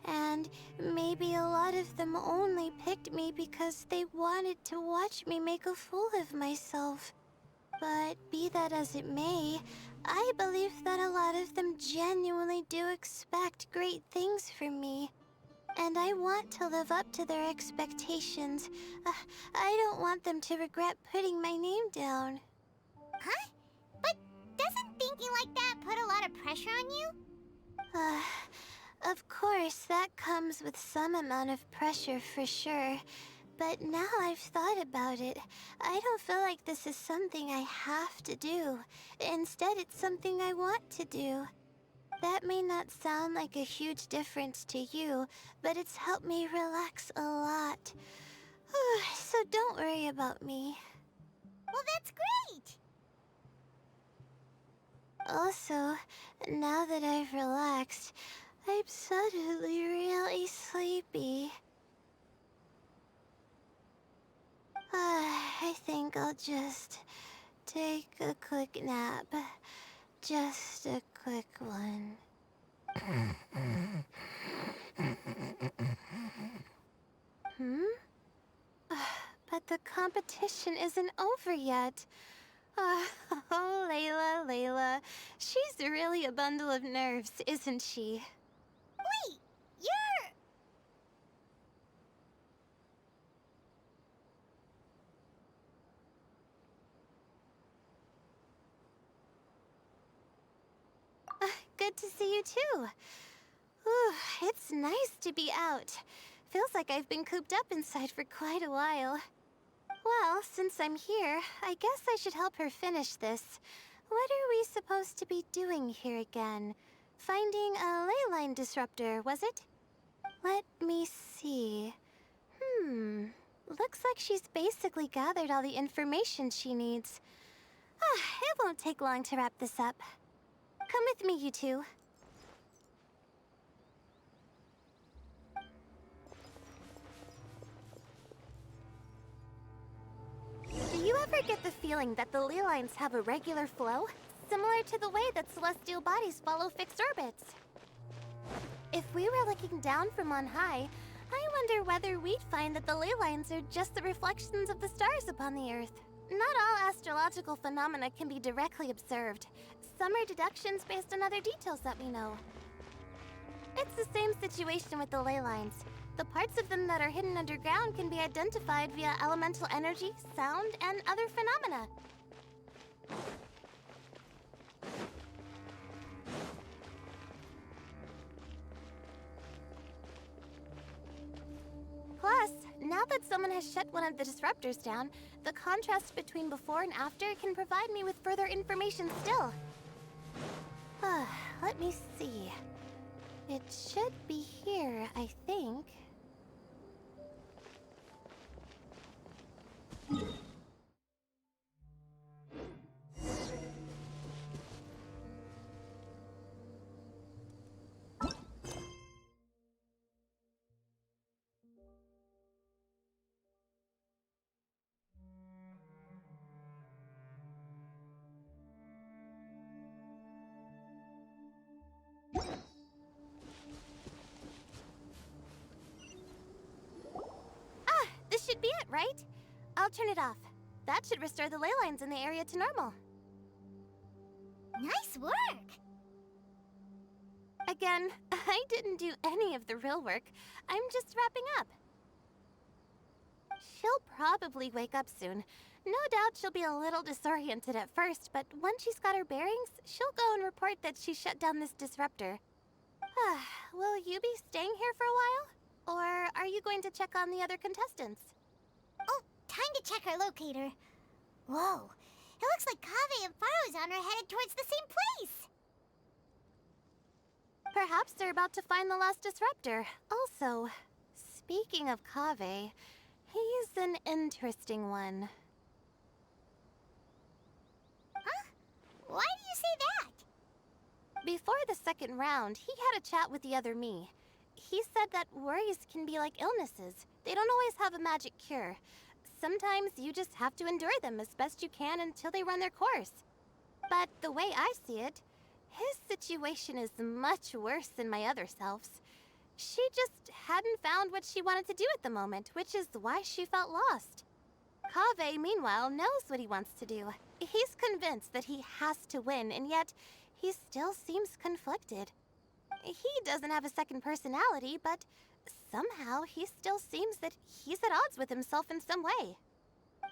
and maybe a lot of them only picked me because they wanted to watch me make a fool of myself. But be that as it may, I believe that a lot of them genuinely do expect great things from me. And I want to live up to their expectations. I don't want them to regret putting my name down. Huh? But doesn't thinking like that put a lot of pressure on you? Of course, that comes with some amount of pressure for sure. But now I've thought about it, I don't feel like this is something I have to do. Instead, it's something I want to do. That may not sound like a huge difference to you, but it's helped me relax a lot. So don't worry about me. Well, that's great! Also, now that I've relaxed, I'm suddenly really sleepy. I think I'll just take a quick nap. Just a quick one. But the competition isn't over yet. Oh, Layla. She's really a bundle of nerves, isn't she? Wait, you're... Good to see you too. Ooh, it's nice to be out. Feels like I've been cooped up inside for quite a while. Well, since I'm here, I guess I should help her finish this. What are we supposed to be doing here again? Finding a ley line disruptor, was it? Let me see. Looks like she's basically gathered all the information she needs. It won't take long to wrap this up. Come with me, you two. Do you ever get the feeling that the ley lines have a regular flow? Similar to the way that celestial bodies follow fixed orbits. If we were looking down from on high, I wonder whether we'd find that the ley lines are just the reflections of the stars upon the Earth. Not all astrological phenomena can be directly observed. Some are deductions based on other details that we know. It's the same situation with the ley lines. The parts of them that are hidden underground can be identified via elemental energy, sound, and other phenomena. that someone has shut one of the disruptors down, the contrast between before and after can provide me with further information still. Let me see. It should be here, I think. This should be it, right? I'll turn it off. That should restore the ley lines in the area to normal. Nice work! Again, I didn't do any of the real work. I'm just wrapping up. She'll probably wake up soon. No doubt she'll be a little disoriented at first, but once she's got her bearings, she'll go and report that she shut down this disruptor. Will you be staying here for a while? Or are you going to check on the other contestants? Oh, time to check our locator. Whoa, it looks like Kaveh and Faruzan are headed towards the same place. Perhaps they're about to find the last disruptor. Also, speaking of Kaveh, he's an interesting one. Huh? Why do you say that? Before the second round, he had a chat with the other me. He said that worries can be like illnesses. They don't always have a magic cure. Sometimes you just have to endure them as best you can until they run their course. But the way I see it, his situation is much worse than my other self's. She just hadn't found what she wanted to do at the moment, which is why she felt lost. Kaveh, meanwhile, knows what he wants to do. He's convinced that he has to win, and yet he still seems conflicted. He doesn't have a second personality, but somehow he still seems that he's at odds with himself in some way.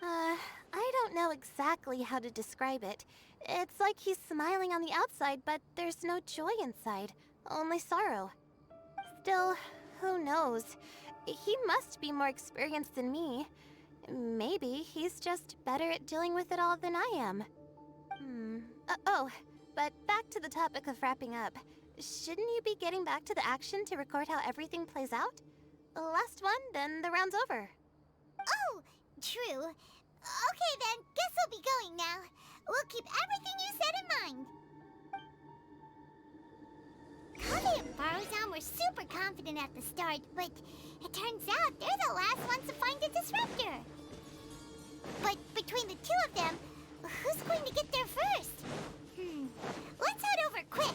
I don't know exactly how to describe it. It's like he's smiling on the outside, but there's no joy inside, only sorrow. Still, who knows? He must be more experienced than me. Maybe he's just better at dealing with it all than I am. But back to the topic of wrapping up. Shouldn't you be getting back to the action to record how everything plays out? Last one, then the round's over. Oh, true. Okay then, guess we'll be going now. We'll keep everything you said in mind. Kaveh and Faruzan were super confident at the start, but it turns out they're the last ones to find the disruptor. But between the two of them, who's going to get there first? Let's head over quick.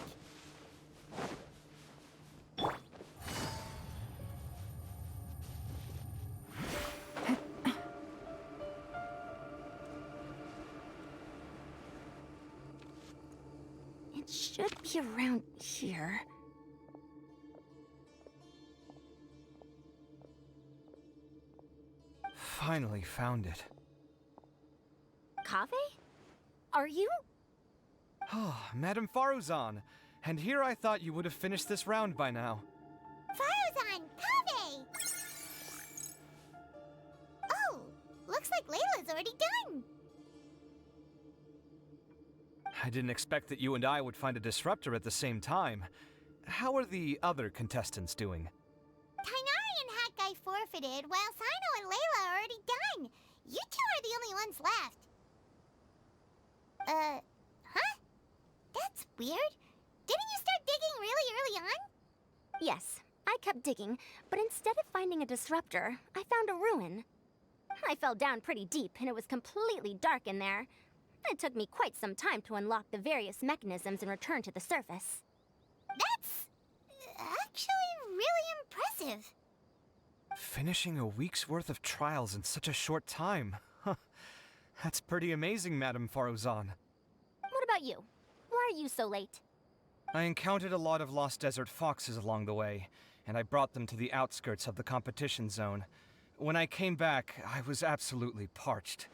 It should be around here. Finally found it. Kaveh? Are you? Oh, Madame Faruzan. And here I thought you would have finished this round by now. Faruzan, Kaveh! Oh, looks like Layla's already done. I didn't expect that you and I would find a disruptor at the same time. How are the other contestants doing? Tainari and Hat Guy forfeited, while Sino and Layla are already done. You two are the only ones left. Huh? That's weird. Didn't you start digging really early on? Yes, I kept digging, but instead of finding a disruptor, I found a ruin. I fell down pretty deep, and it was completely dark in there. It took me quite some time to unlock the various mechanisms and return to the surface. That's actually really impressive. Finishing a week's worth of trials in such a short time. Huh. That's pretty amazing, Madame Faruzan. What about you? Why are you so late? I encountered a lot of lost desert foxes along the way, and I brought them to the outskirts of the competition zone. When I came back, I was absolutely parched.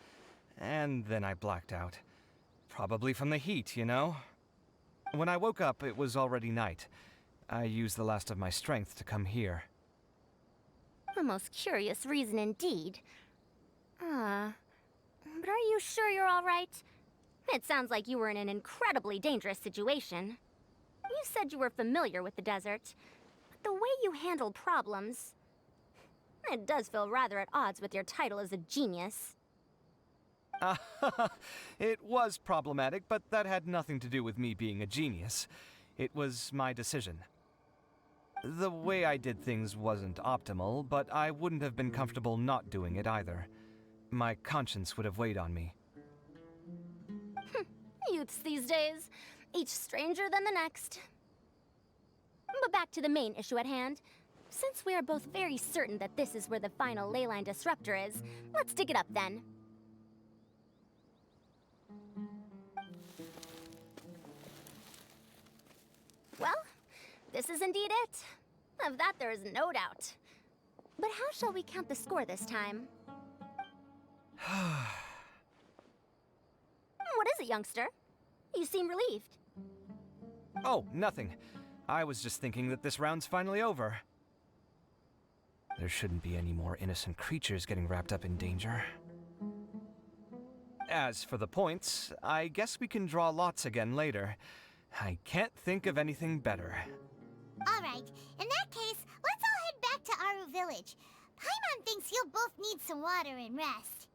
And then I blacked out. Probably from the heat, you know? When I woke up, it was already night. I used the last of my strength to come here. A most curious reason indeed. But are you sure you're all right? It sounds like you were in an incredibly dangerous situation. You said you were familiar with the desert, but the way you handle problems... It does feel rather at odds with your title as a genius. It was problematic, but that had nothing to do with me being a genius. It was my decision. The way I did things wasn't optimal, but I wouldn't have been comfortable not doing it either. My conscience would have weighed on me. Youths these days, each stranger than the next. But back to the main issue at hand. Since we are both very certain that this is where the final leyline disruptor is, let's dig it up then. Well, this is indeed it. Of that there is no doubt. But how shall we count the score this time? What is it, youngster? You seem relieved. Oh, nothing. I was just thinking that this round's finally over. There shouldn't be any more innocent creatures getting wrapped up in danger. As for the points, I guess we can draw lots again later. I can't think of anything better. Alright, in that case, let's all head back to Aru Village. Paimon thinks you'll both need some water and rest.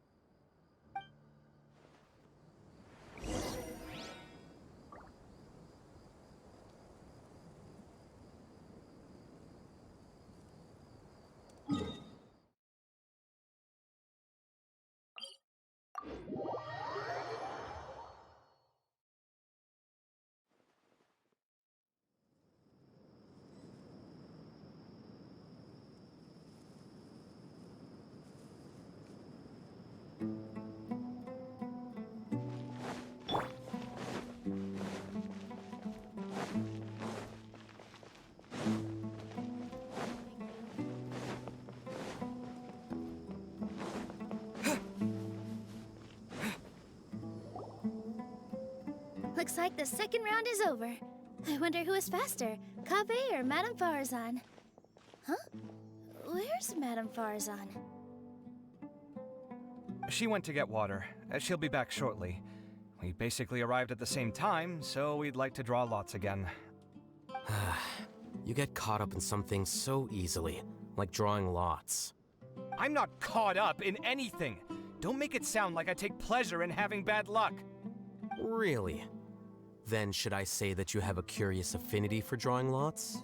Looks like the second round is over. I wonder who is faster, Kaveh or Madame Farazan? Huh? Where's Madame Farazan? She went to get water. She'll be back shortly. We basically arrived at the same time, so we'd like to draw lots again. You get caught up in some things so easily, like drawing lots. I'm not caught up in anything! Don't make it sound like I take pleasure in having bad luck! Really? Then should I say that you have a curious affinity for drawing lots?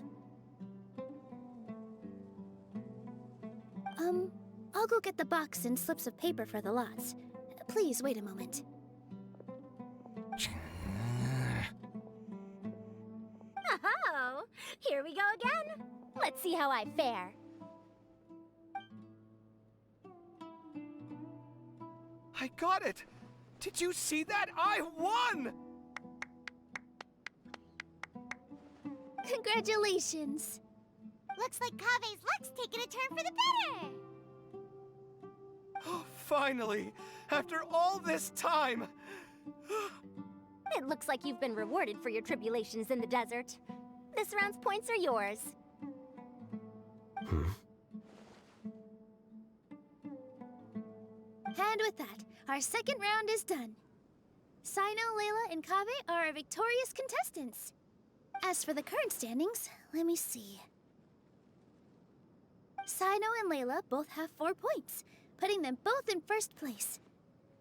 I'll go get the box and slips of paper for the lots. Please wait a moment. Oh, here we go again. Let's see how I fare. I got it! Did you see that? I won! Congratulations! Looks like Kaveh's luck's taking a turn for the better. Oh, finally! After all this time! It looks like you've been rewarded for your tribulations in the desert. This round's points are yours. And with that, our second round is done. Sino, Layla, and Kaveh are our victorious contestants. As for the current standings, let me see. Sino and Layla both have 4 points, putting them both in first place.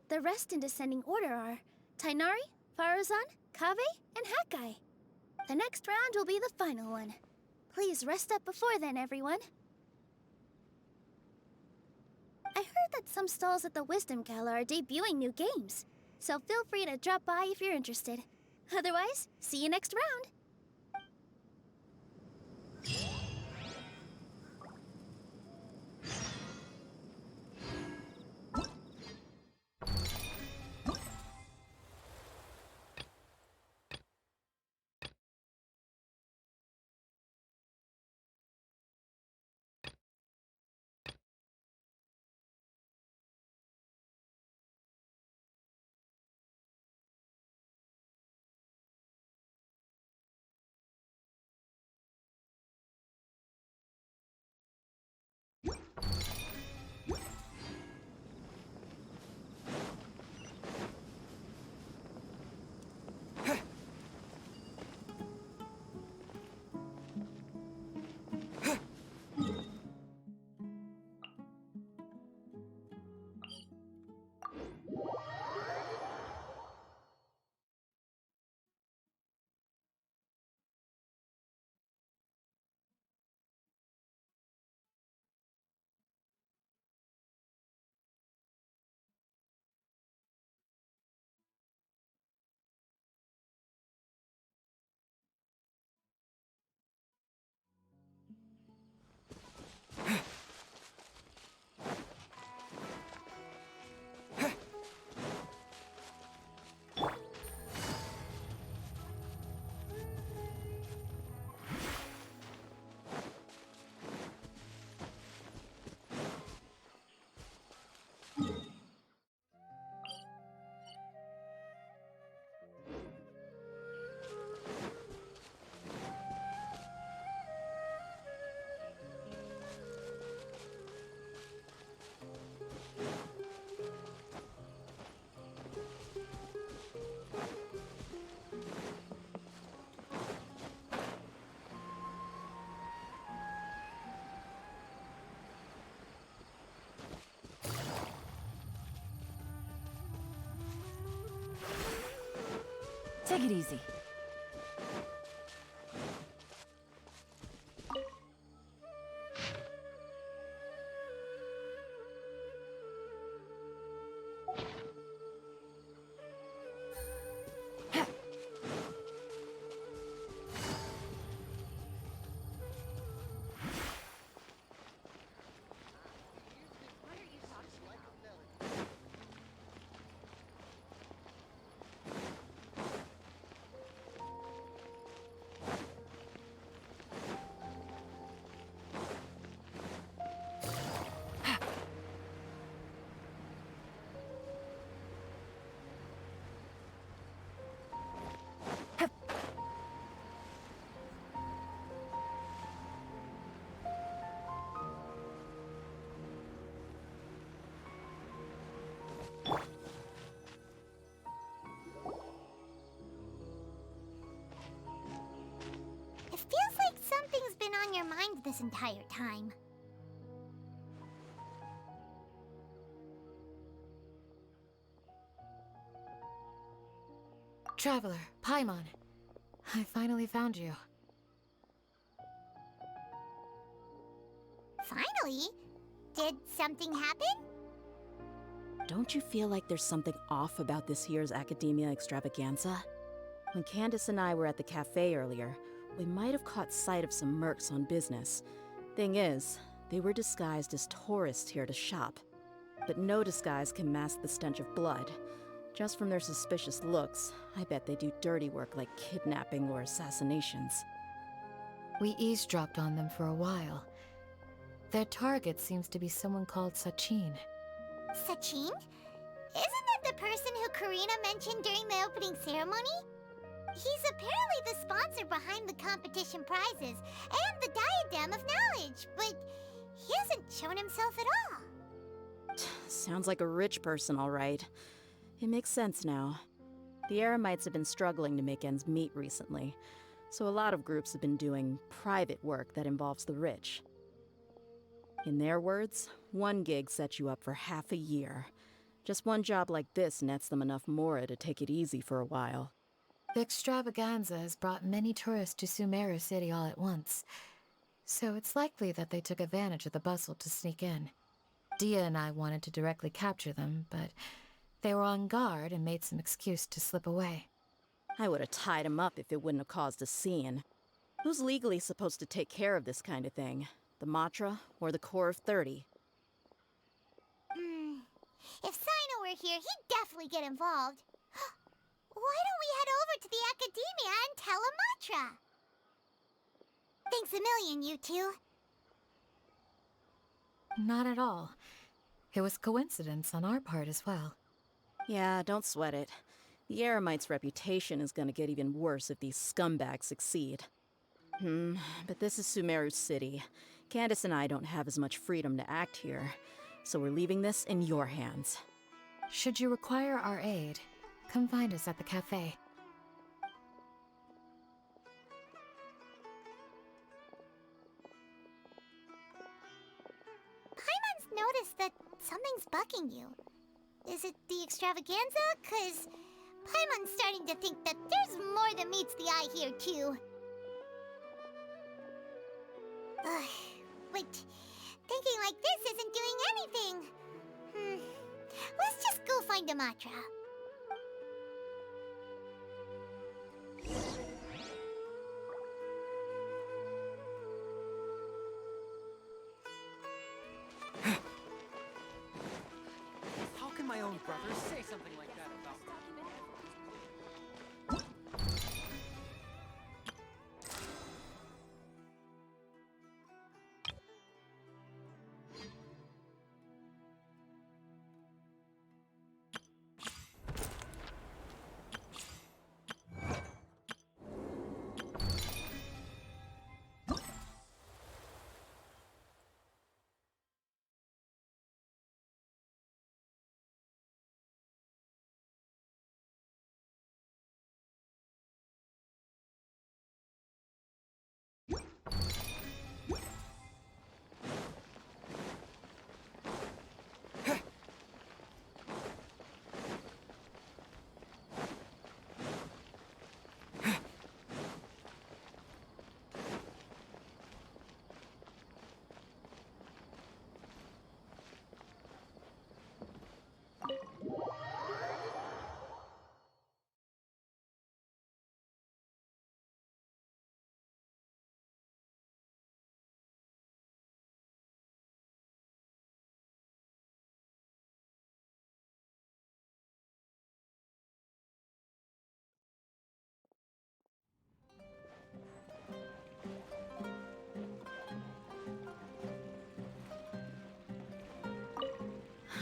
The rest in descending order are Tighnari, Farazan, Kaveh, and Hakai. The next round will be the final one. Please rest up before then, everyone. I heard that some stalls at the Wisdom Gala are debuting new games, so feel free to drop by if you're interested. Otherwise, see you next round! Take it easy. It feels like something's been on your mind this entire time. Traveler, Paimon. I finally found you. Finally? Did something happen? Don't you feel like there's something off about this year's Academia Extravaganza? When Candace and I were at the cafe earlier, we might have caught sight of some mercs on business. Thing is, they were disguised as tourists here to shop. But no disguise can mask the stench of blood. Just from their suspicious looks, I bet they do dirty work like kidnapping or assassinations. We eavesdropped on them for a while. Their target seems to be someone called Sachin. Sachin? Isn't that the person who Karina mentioned during the opening ceremony? He's apparently the sponsor behind the competition prizes and the Diadem of Knowledge, but he hasn't shown himself at all. Sounds like a rich person, all right. It makes sense now. The Eremites have been struggling to make ends meet recently, so a lot of groups have been doing private work that involves the rich. In their words, one gig sets you up for half a year. Just one job like this nets them enough mora to take it easy for a while. The extravaganza has brought many tourists to Sumeru City all at once, so it's likely that they took advantage of the bustle to sneak in. Dia and I wanted to directly capture them, but they were on guard and made some excuse to slip away. I would have tied him up if it wouldn't have caused a scene. Who's legally supposed to take care of this kind of thing? The Matra or the Corps of 30? If Sino were here, he'd definitely get involved. Why don't we head over to the Academia and tell Amatra? Thanks a million, you two. Not at all. It was coincidence on our part as well. Yeah, don't sweat it. The Eremites' reputation is gonna get even worse if these scumbags succeed. But this is Sumeru City. Candace and I don't have as much freedom to act here, so we're leaving this in your hands. Should you require our aid, come find us at the cafe. Paimon's noticed that something's bugging you. Is it the extravaganza? 'Cause Paimon's starting to think that there's more than meets the eye here, too. But thinking like this isn't doing anything. Let's just go find Amatra. How can my own brother say something like that about me?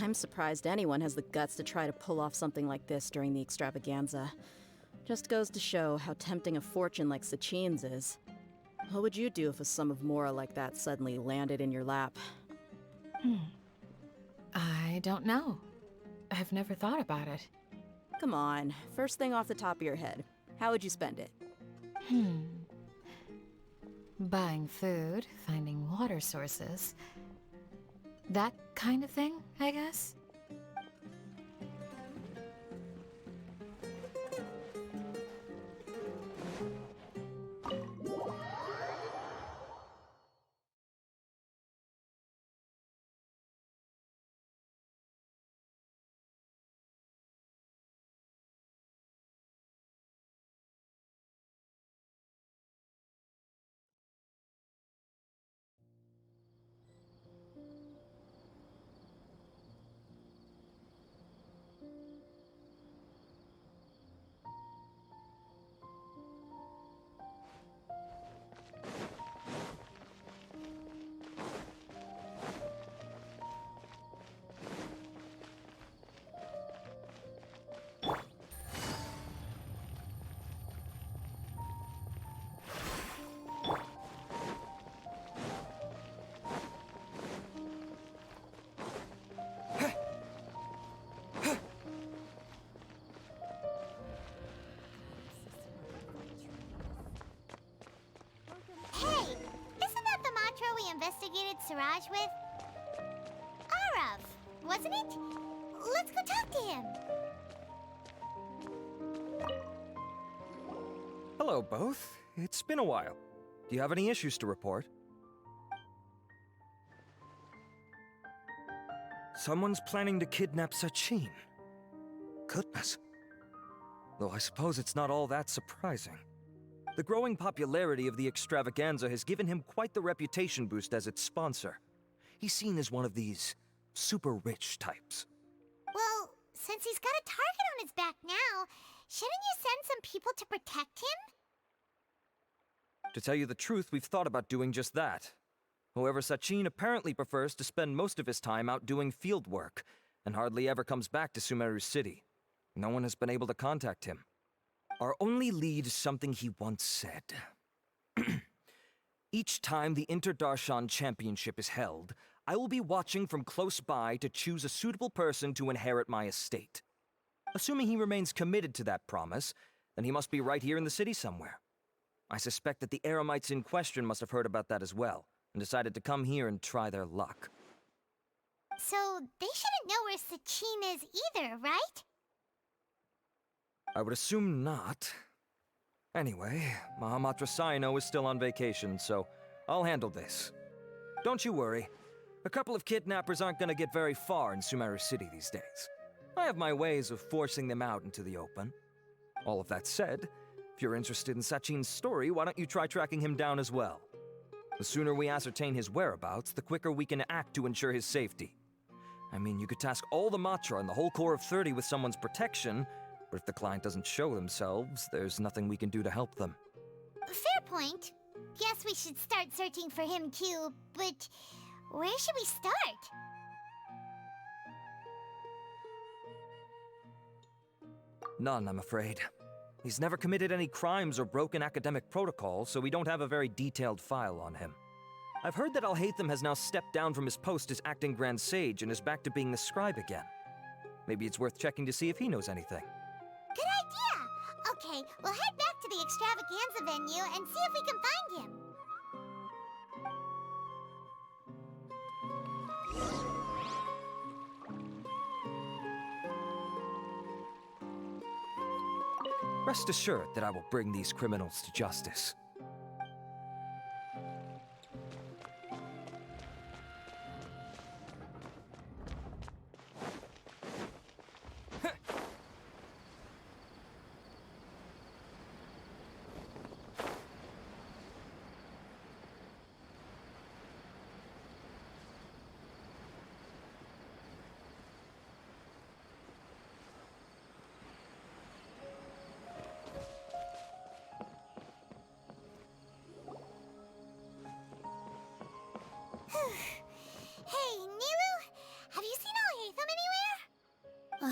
I'm surprised anyone has the guts to try to pull off something like this during the extravaganza. Just goes to show how tempting a fortune like Sachin's is. What would you do if a sum of mora like that suddenly landed in your lap? I don't know. I've never thought about it. Come on, first thing off the top of your head. How would you spend it? Buying food, finding water sources. That kind of thing, I guess? Hey, isn't that the mantra we investigated Siraj with? Arav, wasn't it? Let's go talk to him. Hello, both. It's been a while. Do you have any issues to report? Someone's planning to kidnap Sachin. Goodness. Though I suppose it's not all that surprising. The growing popularity of the extravaganza has given him quite the reputation boost as its sponsor. He's seen as one of these super rich types. Well, since he's got a target on his back now, shouldn't you send some people to protect him? To tell you the truth, we've thought about doing just that. However, Sachin apparently prefers to spend most of his time out doing field work, and hardly ever comes back to Sumeru City. No one has been able to contact him. Our only lead is something he once said. Each time the Interdarshan Championship is held, I will be watching from close by to choose a suitable person to inherit my estate. Assuming he remains committed to that promise, then he must be right here in the city somewhere. I suspect that the Eremites in question must have heard about that as well, and decided to come here and try their luck. So, they shouldn't know where Sachin is either, right? I would assume not. Anyway, Mahamatra Saino is still on vacation, so I'll handle this. Don't you worry. A couple of kidnappers aren't gonna get very far in Sumeru City these days. I have my ways of forcing them out into the open. All of that said, if you're interested in Sachin's story, why don't you try tracking him down as well? The sooner we ascertain his whereabouts, the quicker we can act to ensure his safety. I mean, you could task all the Matra and the whole Corps of 30 with someone's protection, but if the client doesn't show themselves, there's nothing we can do to help them. Fair point. Guess we should start searching for him too, but where should we start? None, I'm afraid. He's never committed any crimes or broken academic protocol, so we don't have a very detailed file on him. I've heard that Alhaitham has now stepped down from his post as acting Grand Sage and is back to being the scribe again. Maybe it's worth checking to see if he knows anything. Good idea! Okay, we'll head back to the extravaganza venue and see if we can find him. Rest assured that I will bring these criminals to justice.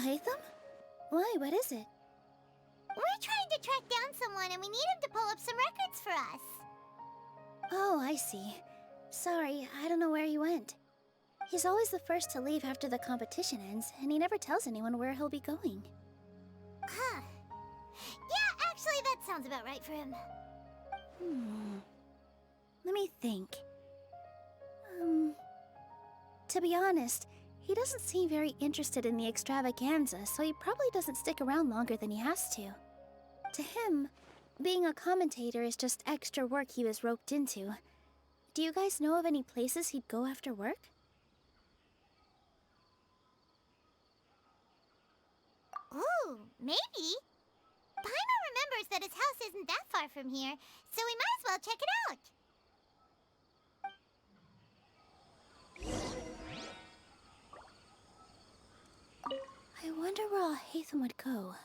Alhaitham? Why, what is it? We're trying to track down someone and we need him to pull up some records for us. Oh, I see. Sorry, I don't know where he went. He's always the first to leave after the competition ends, and he never tells anyone where he'll be going. Huh. Yeah, actually, that sounds about right for him. Let me think. To be honest, he doesn't seem very interested in the extravaganza, so he probably doesn't stick around longer than he has to. To him, being a commentator is just extra work he was roped into. Do you guys know of any places he'd go after work? Ooh, maybe. Paimon remembers that his house isn't that far from here, so we might as well check it out. I wonder where Alhaitham would go.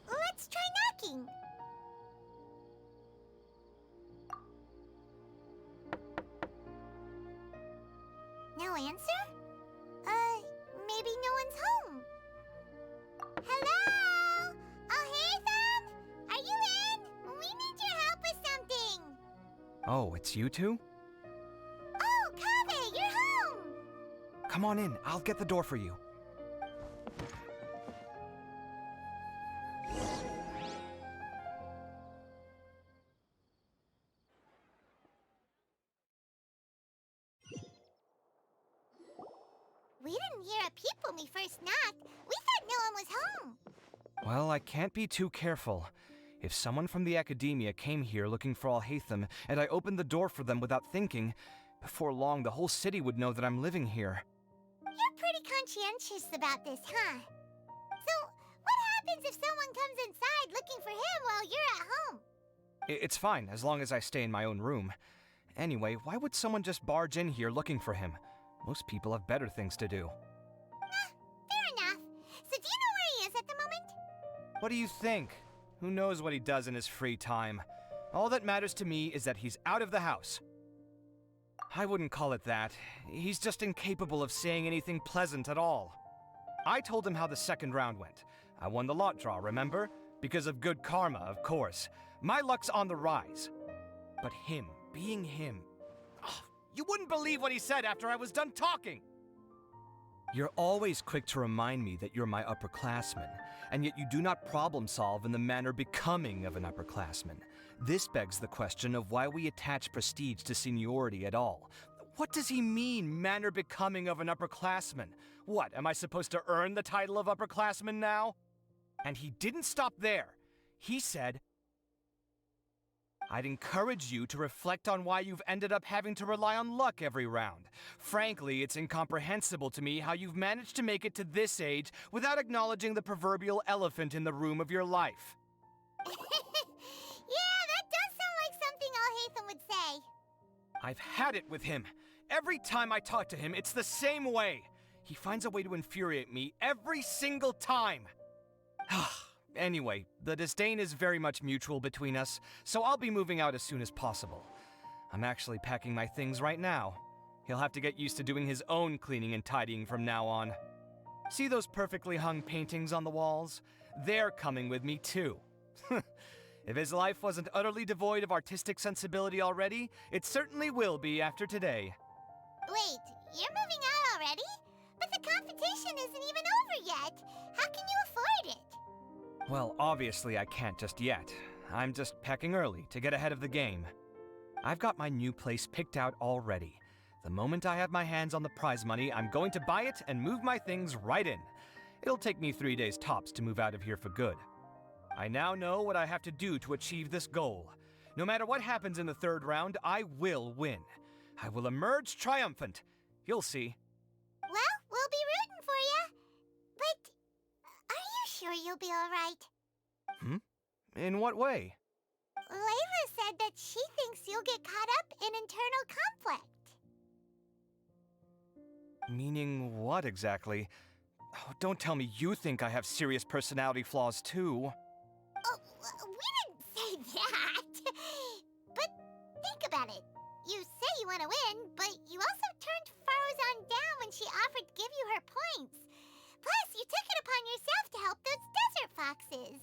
Let's try knocking. No answer? Maybe no one's home. Hello? Alhaitham? Are you in? We need your help with something. Oh, it's you two? Oh, Kaveh, you're home! Come on in, I'll get the door for you. We didn't hear a peep when we first knocked. We thought no one was home. Well, I can't be too careful. If someone from the Academia came here looking for Alhaitham, and I opened the door for them without thinking, before long the whole city would know that I'm living here. You're pretty conscientious about this, huh? So, what happens if someone comes inside looking for him while you're at home? It's fine, as long as I stay in my own room. Anyway, why would someone just barge in here looking for him? Most people have better things to do. Fair enough. So do you know where he is at the moment? What do you think? Who knows what he does in his free time? All that matters to me is that he's out of the house. I wouldn't call it that. He's just incapable of saying anything pleasant at all. I told him how the second round went. I won the lot draw, remember? Because of good karma, of course. My luck's on the rise. But him, being him... Oh, you wouldn't believe what he said after I was done talking! You're always quick to remind me that you're my upperclassman, and yet you do not problem solve in the manner becoming of an upperclassman. This begs the question of why we attach prestige to seniority at all. What does he mean, manner becoming of an upperclassman? What, am I supposed to earn the title of upperclassman now? And he didn't stop there. He said, I'd encourage you to reflect on why you've ended up having to rely on luck every round. Frankly, it's incomprehensible to me how you've managed to make it to this age without acknowledging the proverbial elephant in the room of your life. Yeah, that does sound like something Alhaitham would say. I've had it with him. Every time I talk to him, it's the same way. He finds a way to infuriate me every single time. Anyway, the disdain is very much mutual between us, so I'll be moving out as soon as possible. I'm actually packing my things right now. He'll have to get used to doing his own cleaning and tidying from now on. See those perfectly hung paintings on the walls? They're coming with me too. If his life wasn't utterly devoid of artistic sensibility already, it certainly will be after today. Wait, you're moving out already? But the competition isn't even over yet. How can you afford it? Well, obviously I can't just yet. I'm just packing early to get ahead of the game. I've got my new place picked out already. The moment I have my hands on the prize money, I'm going to buy it and move my things right in. It'll take me 3 days tops to move out of here for good. I now know what I have to do to achieve this goal. No matter what happens in the third round, I will win. I will emerge triumphant. You'll see. Well, we'll be rooting for you. But are you sure you'll be alright? In what way? Layla said that she thinks you'll get caught up in internal conflict. Meaning what exactly? Oh, don't tell me you think I have serious personality flaws too. Oh, we didn't say that. But think about it. You say you want to win, but you also turned Faruzan down when she offered to give you her points. Plus, you took it upon yourself to help those desert foxes.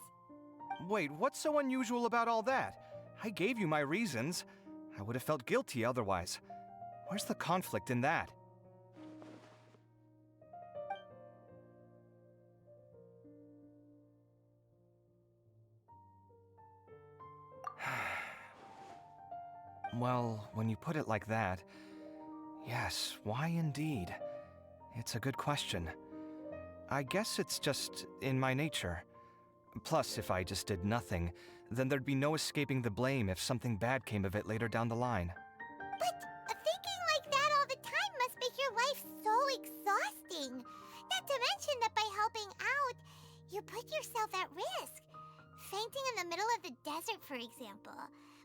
Wait, what's so unusual about all that? I gave you my reasons. I would have felt guilty otherwise. Where's the conflict in that? Well, when you put it like that, yes, why indeed? It's a good question. I guess it's just in my nature. Plus, if I just did nothing, then there'd be no escaping the blame if something bad came of it later down the line. But thinking like that all the time must make your life so exhausting. Not to mention that by helping out, you put yourself at risk. Fainting in the middle of the desert, for example.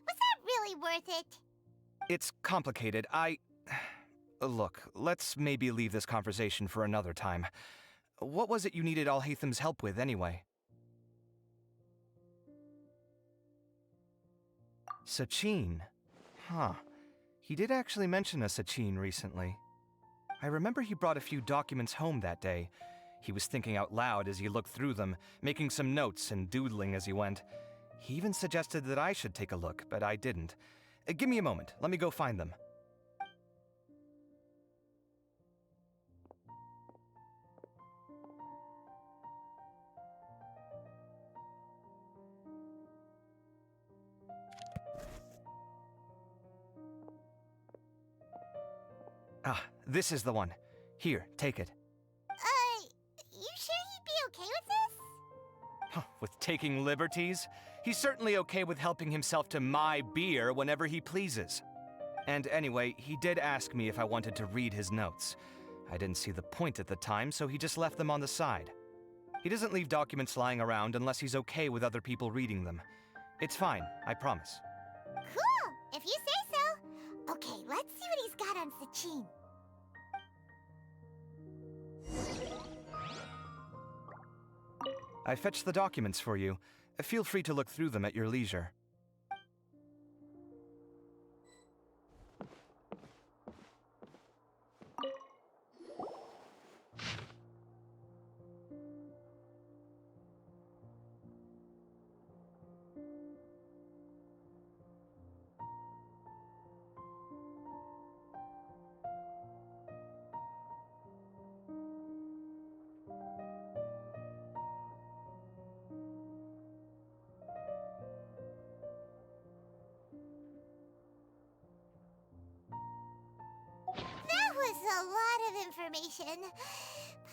Was that really worth it? It's complicated. Look, let's maybe leave this conversation for another time. What was it you needed Alhaitham's help with, anyway? Sachin. Huh. He did actually mention a Sachin recently. I remember he brought a few documents home that day. He was thinking out loud as he looked through them, making some notes and doodling as he went. He even suggested that I should take a look, but I didn't. Give me a moment. Let me go find them. Ah, this is the one. Here, take it. You sure he'd be okay with this? With taking liberties? He's certainly okay with helping himself to my beer whenever he pleases. And anyway, he did ask me if I wanted to read his notes. I didn't see the point at the time, so he just left them on the side. He doesn't leave documents lying around unless he's okay with other people reading them. It's fine, I promise. Cool, if you say so. Okay, let's see what he's got on Sachin. I fetched the documents for you. Feel free to look through them at your leisure. That was a lot of information.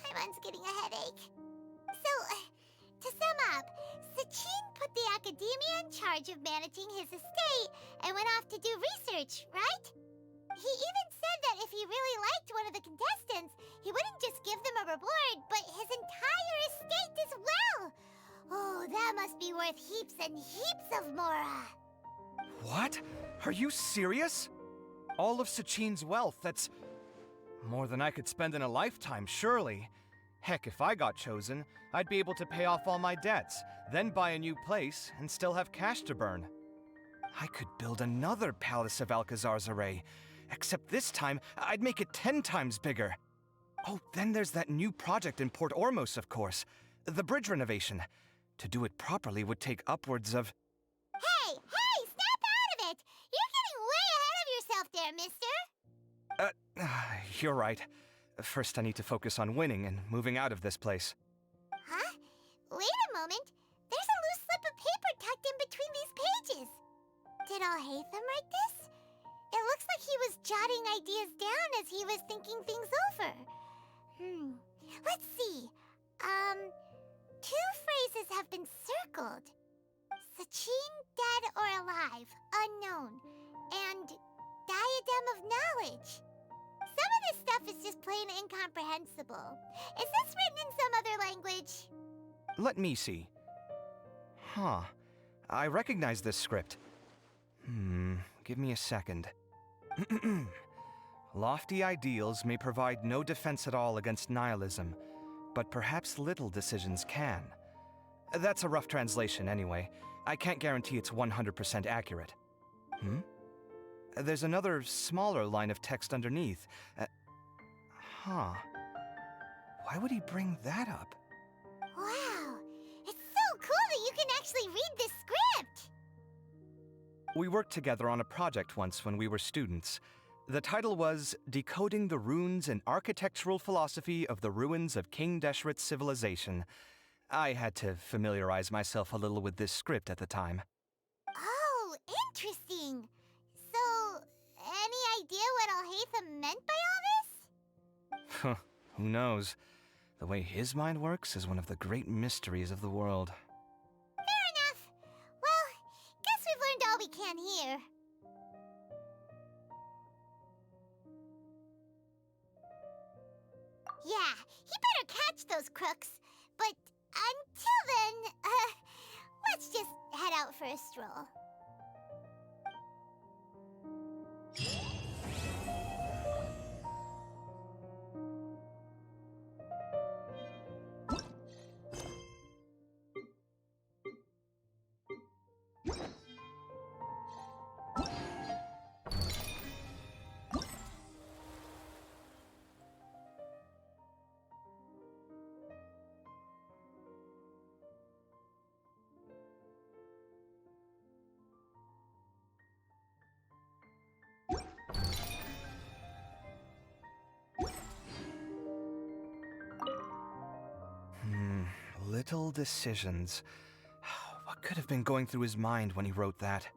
Paimon's getting a headache. So, to sum up, Sachin put the academia in charge of managing his estate and went off to do research, right? He even said that if he really liked one of the contestants, he wouldn't just give them a reward, but his entire estate as well. Oh, that must be worth heaps and heaps of mora. What? Are you serious? All of Sachin's wealth, that's more than I could spend in a lifetime, surely. Heck, if I got chosen, I'd be able to pay off all my debts, then buy a new place, and still have cash to burn. I could build another Palace of Alcazar's Array, except this time, I'd make it 10 times bigger. Oh, then there's that new project in Port Ormos, of course. The bridge renovation. To do it properly would take upwards of mister. You're right. First, I need to focus on winning and moving out of this place. Huh? Wait a moment. There's a loose slip of paper tucked in between these pages. Did Alhaitham write this? It looks like he was jotting ideas down as he was thinking things over. Let's see. Two phrases have been circled. Sachin, dead or alive, unknown. And diadem of knowledge. Some of this stuff is just plain incomprehensible. Is this written in some other language? Let me see. Huh. I recognize this script. Give me a second. Lofty ideals may provide no defense at all against nihilism, but perhaps little decisions can. That's a rough translation anyway. I can't guarantee it's 100% accurate. There's another smaller line of text underneath. Why would he bring that up? Wow, it's so cool that you can actually read this script! We worked together on a project once when we were students. The title was Decoding the Runes and Architectural Philosophy of the Ruins of King Deshret's Civilization. I had to familiarize myself a little with this script at the time. Oh, interesting. So, any idea what Alhaitham meant by all this? Who knows? The way his mind works is one of the great mysteries of the world. Fair enough. Well, guess we've learned all we can here. Yeah, he better catch those crooks. But until then, let's just head out for a stroll. Little decisions. What could have been going through his mind when he wrote that?